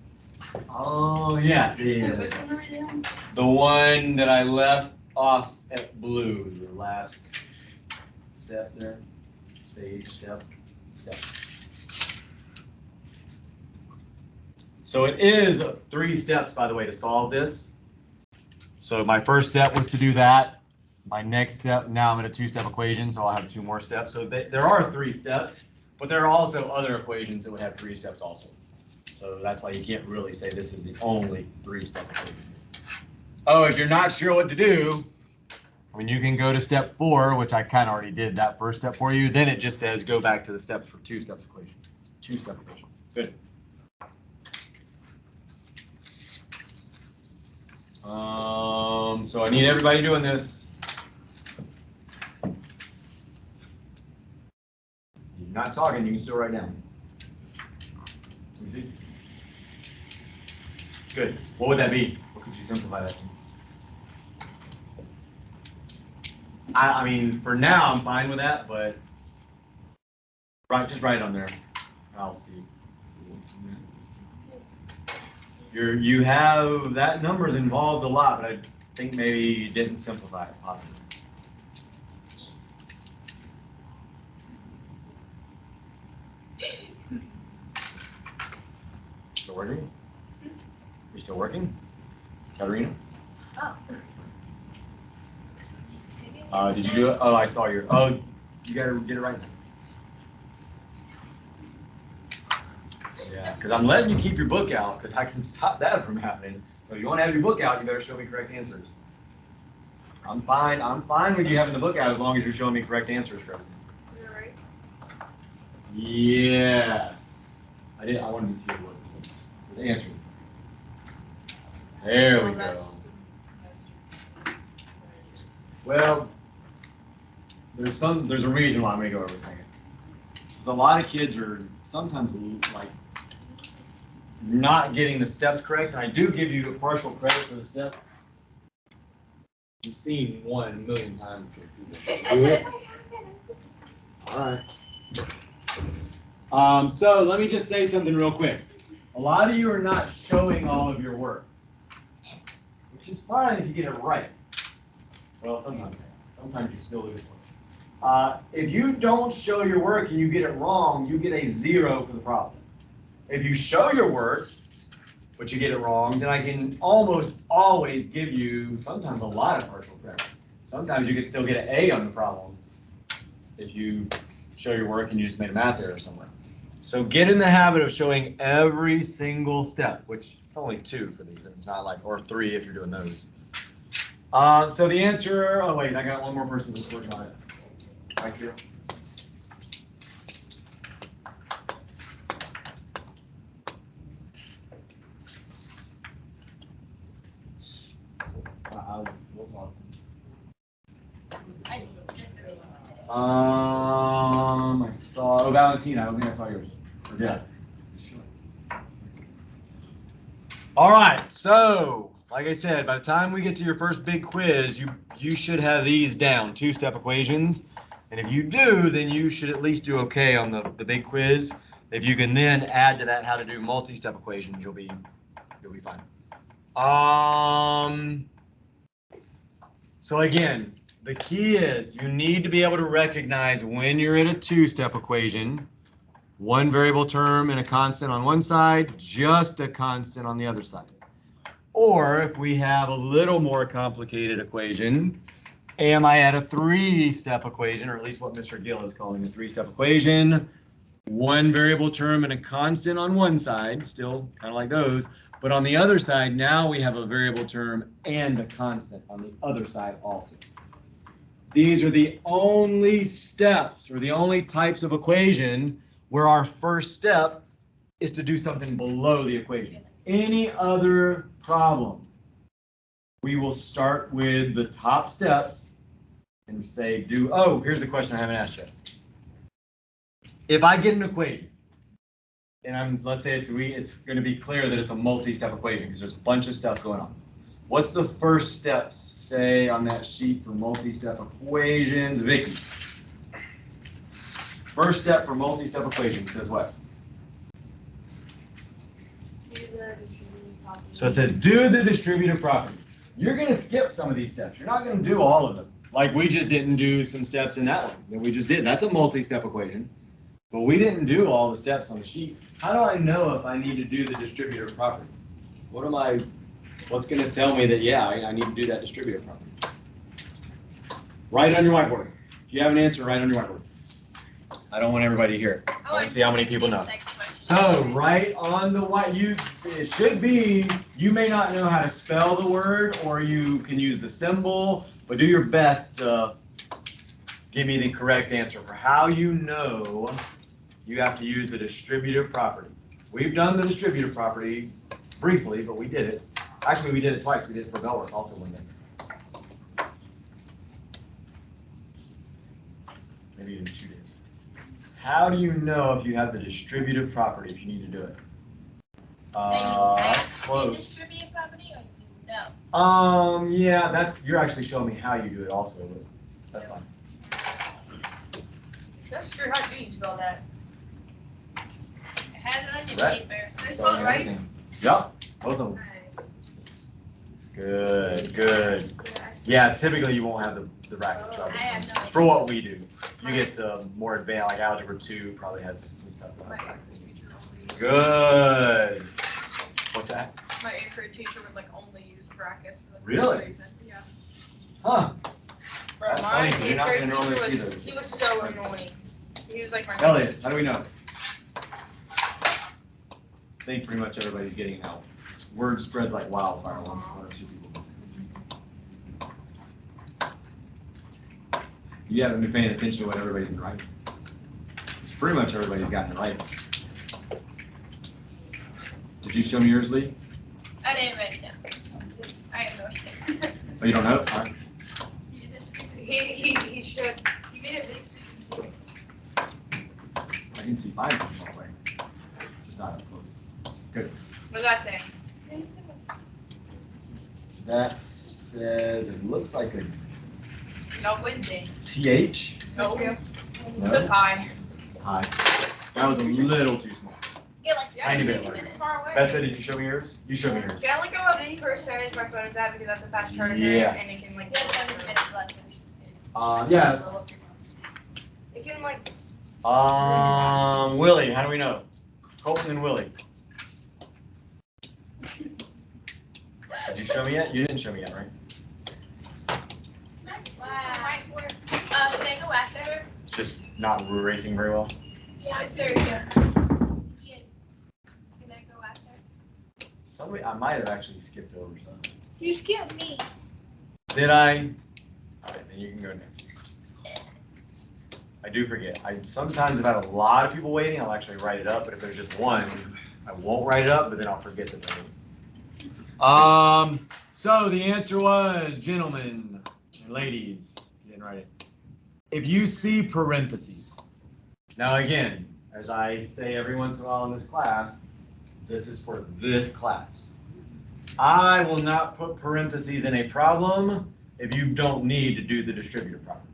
Oh, yeah. See, Wait, which one are we doing? the one that I left off at blue, your last step there. Stage step. So it is 3 steps, by the way, to solve this. So my first step was to do that. My next step, now I'm in a 2-step equation, so I'll have 2 more steps. So there are 3 steps, but there are also other equations that would have 3 steps also. So that's why you can't really say this is the only 3-step equation. Oh, if you're not sure what to do, I mean, you can go to step 4, which I kind of already did that first step for you. Then it just says go back to the steps for 2-step equations. 2-step equations. Good. So I need everybody doing this. You're not talking, you can still write down. Let me see. Good. What would that be? What could you simplify that to? I mean, for now, I'm fine with that, but just write it on there. I'll see. You have, that number's involved a lot, but I think maybe you didn't simplify it, possibly. Still working? You still working? Katerina? Oh. Did you do it? Oh, I saw your, oh, you gotta get it right. Yeah, because I'm letting you keep your book out because I can stop that from happening. So if you want to have your book out, you better show me correct answers. I'm fine with you having the book out as long as you're showing me correct answers for everything. You're right. Yes. I wanted to see what the answer. There we go. Well, there's a reason why I'm gonna go over everything. Because a lot of kids are sometimes like not getting the steps correct, and I do give you a partial credit for the steps. You've seen 1 in a million times for people do it. All right. So let me just say something real quick. A lot of you are not showing all of your work, which is fine if you get it right. Well, sometimes you still lose one. If you don't show your work and you get it wrong, you get a 0 for the problem. If you show your work, but you get it wrong, then I can almost always give you sometimes a lot of partial credit. Sometimes you can still get an A on the problem if you show your work and you just made a math error somewhere. So get in the habit of showing every single step, which it's only 2 for these. It's not like, or 3 if you're doing those. So the answer, oh wait, I got one more person that's working on it. Right here. We'll talk. I saw, Valentina, I don't think I saw yours. Or did I? All right, so like I said, by the time we get to your first big quiz, you should have these down, two-step equations. And if you do, then you should at least do okay on the big quiz. If you can then add to that how to do multi-step equations, you'll be fine. So again, the key is you need to be able to recognize when you're in a two-step equation, one variable term and a constant on one side, just a constant on the other side. Or if we have a little more complicated equation, am I at a three-step equation, or at least what Mr. Gill is calling a three-step equation, one variable term and a constant on one side, still kind of like those, but on the other side, now we have a variable term and a constant on the other side also. These are the only steps or the only types of equation where our first step is to do something below the equation. Any other problem, we will start with the top steps and say oh, here's the question I haven't asked yet. If I get an equation, and let's say it's going to be clear that it's a multi-step equation because there's a bunch of stuff going on. What's the first step say on that sheet for multi-step equations, Vicky? First step for multi-step equation says what? So it says do the distributive property. You're going to skip some of these steps. You're not going to do all of them. Like we just didn't do some steps in that one that we just did. That's a multi-step equation. But we didn't do all the steps on the sheet. How do I know if I need to do the distributive property? What's going to tell me that, yeah, I need to do that distributive property? Write it on your whiteboard. If you have an answer, write it on your whiteboard. I don't want everybody to hear it. I want to see how many people know. So write on the white, it should be, you may not know how to spell the word or you can use the symbol, but do your best to give me the correct answer for how you know you have to use the distributive property. We've done the distributive property briefly, but we did it. Actually, we did it twice. We did it for Bellworth also one day. Maybe even 2 days. How do you know if you have the distributive property if you need to do it? That's close. Distributive property, or you know? Yeah, you're actually showing me how you do it also, but that's fine. That's true. How do you spell that? I had it on your Right. paper. Did I spell it right? Yep, both of them. Good. Yeah, typically you won't have the bracket trouble. I have no idea. For what we do. You get more advanced, like Algebra 2 probably has some stuff. Good. What's that? My 8th grade teacher would like only use brackets for the Really? reason. Yeah. Huh. Bro, That's my funny, 'cause you're 8th not grade gonna normally see teacher those. he was so annoying. He was like my Elliot, how do we know? I think pretty much everybody's getting help. Word spreads like wildfire once one or two people. You haven't been paying attention to what everybody's been writing. It's pretty much everybody's gotten it right. Did you show me yours, Lee? I didn't write it down. I have no idea. Oh, you don't know? All right. You just- he should. You made it big so you can see it. I can see mine from all the way. Just not up close. Good. What does that say? That says, it looks like a No Wednesday. TH. No. No? Just high. Hi. That was a little too small. Get like Tiny bit 15 larger. minutes. Far away. Betsy, did you show me yours? You showed me yours. Can I only go up percentage my phone's at because that's a fast charger Yes. and it can like. You have 7 minutes left. Yeah. It can like. Willie, how do we know? Colton and Willie. Did you show me yet? You didn't show me yet, right? Wow. Can I go after? It's just not racing very well. Yeah, it's very good. Can I go after? Somebody, I might have actually skipped over something. You skipped me. Did I? All right, then you can go next. I do forget. I sometimes if I have a lot of people waiting, I'll actually write it up. But if there's just one, I won't write it up. But then I'll forget that they're waiting. So the answer was, gentlemen and ladies, you didn't write it. if you see parentheses, now again, as I say every once in a while in this class, this is for this class. I will not put parentheses in a problem if you don't need to do the distributive property.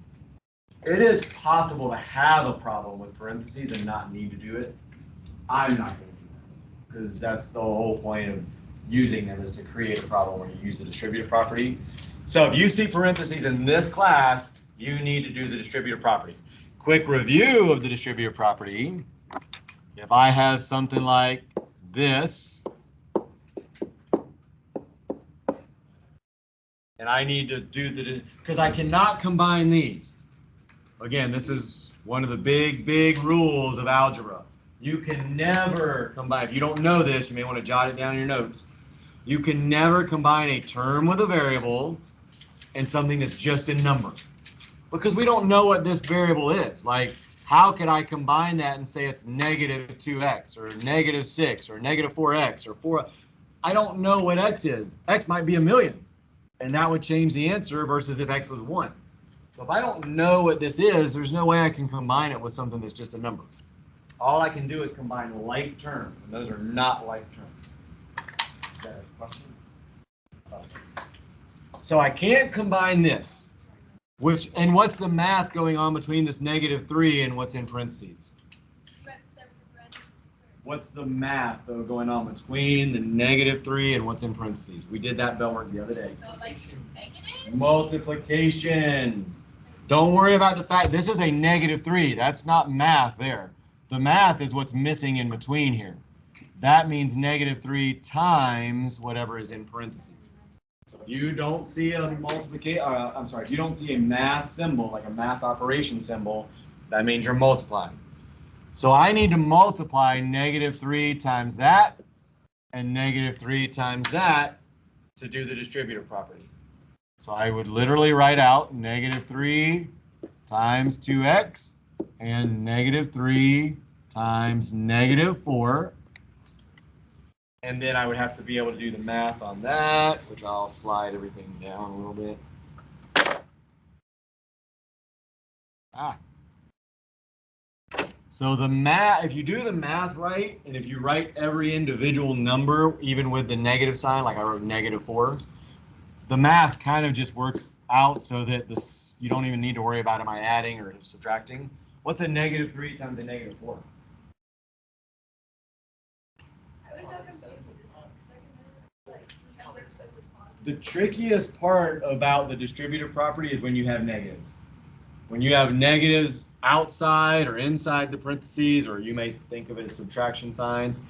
It is possible to have a problem with parentheses and not need to do it. I'm not going to do that because that's the whole point of using them, is to create a problem where you use the distributive property. So if you see parentheses in this class, you need to do the distributive property. Quick review of the distributive property. If I have something like this, and I need to do because I cannot combine these. Again, this is one of the big rules of algebra. You can never combine, if you don't know this, you may want to jot it down in your notes. You can never combine a term with a variable and something that's just a number. Because we don't know what this variable is. Like, how can I combine that and say it's negative 2x or negative 6 or negative 4x or 4? I don't know what x is. X might be 1,000,000. And that would change the answer versus if x was 1. So if I don't know what this is, there's no way I can combine it with something that's just a number. All I can do is combine like terms, and those are not like terms. Is that a question? So I can't combine this. And what's the math going on between this -3 and what's in parentheses? What's the math though going on between the -3 and what's in parentheses? We did that bell work the other day. So like negative? Multiplication. Don't worry about the fact this is a -3. That's not math there. The math is what's missing in between here. That means -3 times whatever is in parentheses. So if you don't see a if you don't see a math symbol, like a math operation symbol, that means you're multiplying. So I need to multiply -3 times that and -3 times that to do the distributive property. So I would literally write out -3 times 2x and -3 times -4. And then I would have to be able to do the math on that, which I'll slide everything down a little bit. So the math, if you do the math right, and if you write every individual number, even with the negative sign, like I wrote -4, the math kind of just works out so that this, you don't even need to worry about am I adding or subtracting. What's a -3 times a -4? The trickiest part about the distributive property is when you have negatives. When you have negatives outside or inside the parentheses, or you may think of it as subtraction signs,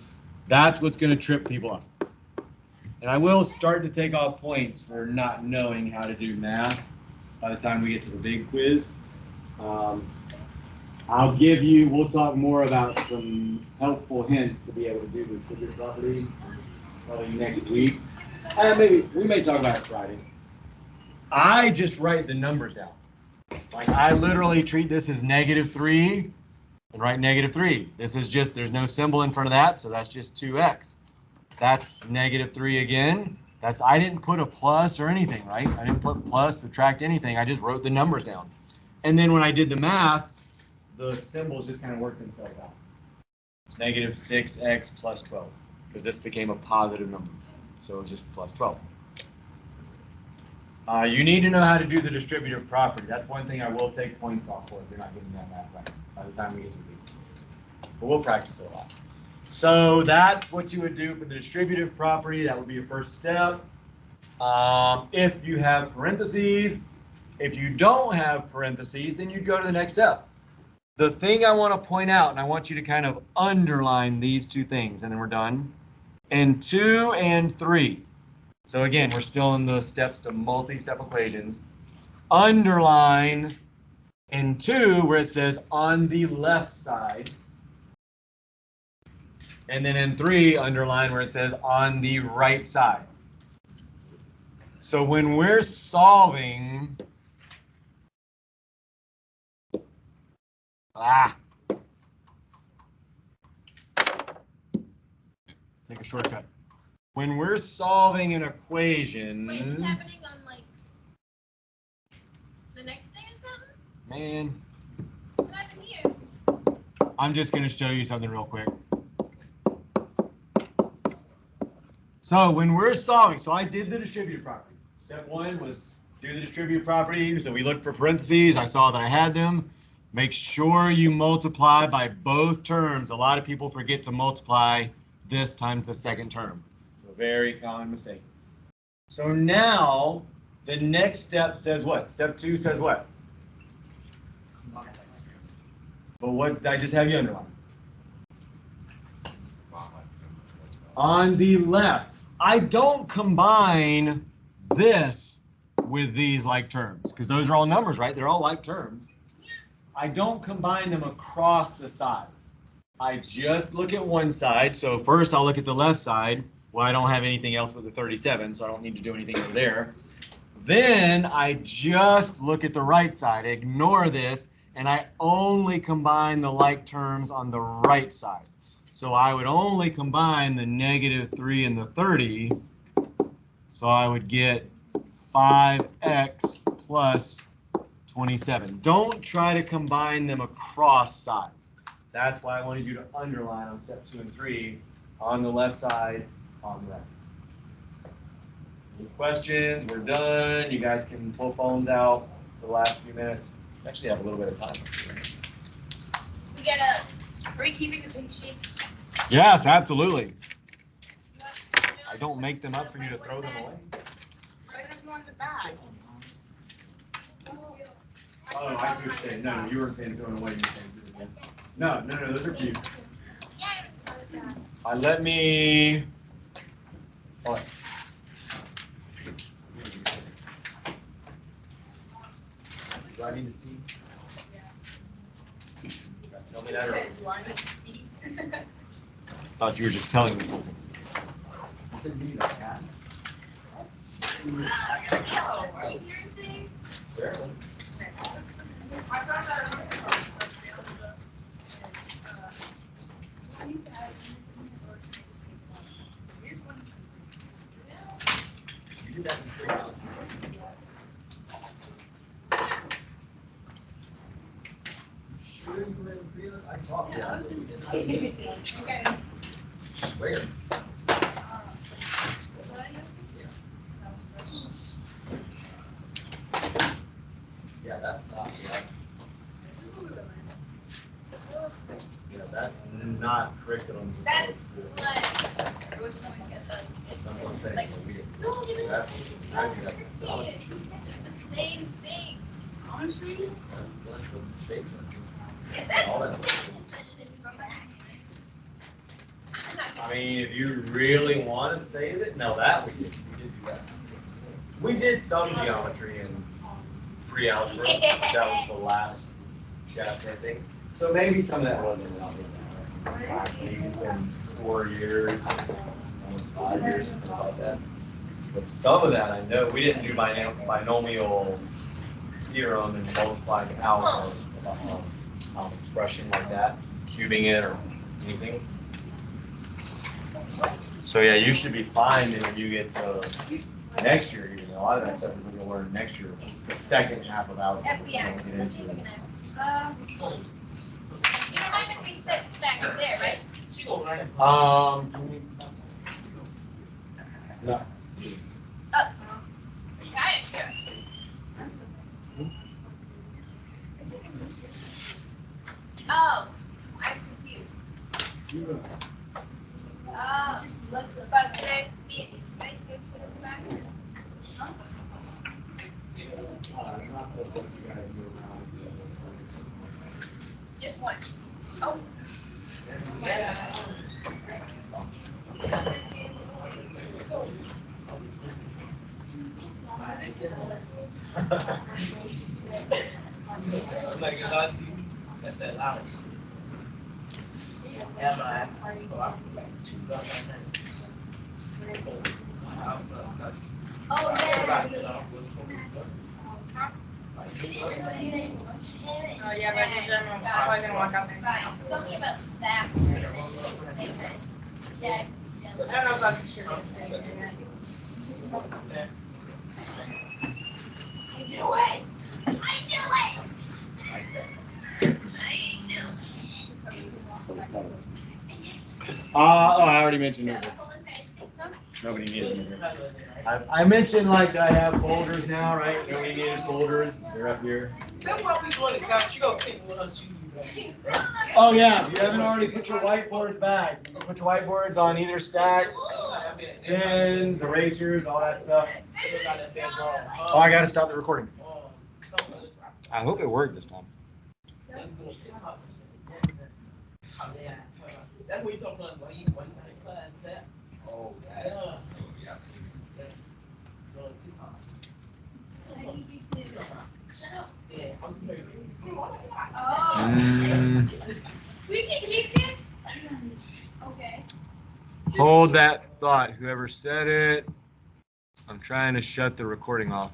that's what's going to trip people up. And I will start to take off points for not knowing how to do math by the time we get to the big quiz. We'll talk more about some helpful hints to be able to do the distributive property probably next week. We may talk about it Friday. I just write the numbers down. Like I literally treat this as -3 and write -3. This is just, there's no symbol in front of that, so that's just 2x. That's -3 again. I didn't put a plus or anything, right? I didn't put plus, subtract anything. I just wrote the numbers down. And then when I did the math, the symbols just kind of worked themselves out. -6x plus 12, because this became a positive number. So it's just plus 12. You need to know how to do the distributive property. That's one thing I will take points off for if you're not getting that math right by the time we get to these. But we'll practice it a lot. So that's what you would do for the distributive property. That would be your first step. If you have parentheses, if you don't have parentheses, then you'd go to the next step. The thing I want to point out, and I want you to kind of underline these two things, and then we're done. In 2 and 3. So again, we're still in the steps to multi-step equations. Underline in 2 where it says on the left side. And then in 3, underline where it says on the right side. So when we're solving, take a shortcut. When we're solving an equation. Wait, it's happening on like the next day or something? Man, What happened here? I'm just going to show you something real quick. So when we're solving, so I did the distributive property. Step one was do the distributive property. So we looked for parentheses. I saw that I had them. Make sure you multiply by both terms. A lot of people forget to multiply this times the second term. So very common mistake. So now the next step says what? Step two says what? But what I just have you underline. On the left, I don't combine this with these like terms because those are all numbers, right? They're all like terms. I don't combine them across the sides. I just look at one side. So first I'll look at the left side. Well, I don't have anything else with the 37, so I don't need to do anything over there. Then I just look at the right side, ignore this, and I only combine the like terms on the right side. So I would only combine the -3 and the 30. So I would get 5x plus 27. Don't try to combine them across sides. That's why I wanted you to underline on step 2 and 3 on the left side, on the right. Any questions? We're done. You guys can pull phones out for the last few minutes. Actually have a little bit of time. We got a free keeping the pink sheet. Yes, absolutely. I don't make them up for you to throw them away. Right if you want the bag. Oh, I see what you're saying. No, you weren't saying throwing away. You were saying do it again. No, those are for you. Let me. All right. Do I need to see? Tell me that or thought you were just telling me something. You said you need a cat? Barely. You did that in 3 hours. Sure you didn't feel it? I talked to you. Where? Yeah, that's not right. Yeah, that's not curriculum for public school. That's what I'm saying. That's The same thing. Honestly? That's what shapes it. That's All that stuff. I mean, if you really want to save it, no, that we did do that. We did some geometry in pre-algebra. That was the last chapter, I think. So maybe some of that wasn't relevant. Maybe it's been 4 years, almost 5 years, something like that. But some of that I know we didn't do binomial theorem and multiplying out an expression like that, cubing it or anything. So yeah, you should be fine when you get to next year. You know, a lot of that stuff we're going to learn next year. It's the second half of algebra. Yeah. We'll get into it. You don't have to reset back there, right? No. Kind of curious. Oh, I'm confused. Oh, but could I be nice good sit in the back? Just once. Oh. Oh, yeah. Oh, yeah, but in general, I'm probably gonna walk out there. Fine. Talking about that. Yeah. I don't know about the shirt. I knew it! I knew it! I already mentioned notebooks. Nobody needed them. I mentioned like that I have folders now, right? Nobody needed folders. They're up here. Then what we doing, guys? You gonna pick one of you. Oh yeah, if you haven't already put your whiteboards back, you can put your whiteboards on either stack, pens, erasers, all that stuff. Oh, I gotta stop the recording. I hope it worked this time. That's what you talking about. Why you class Sept? Oh, that. Yeah. Oh, yes. Yeah, I'm very. We can keep this? Okay. Hold that thought, whoever said it. I'm trying to shut the recording off.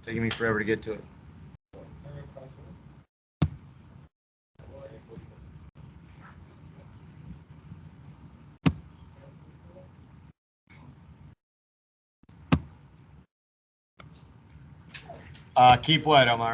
Taking me forever to get to it. Keep what, Omar?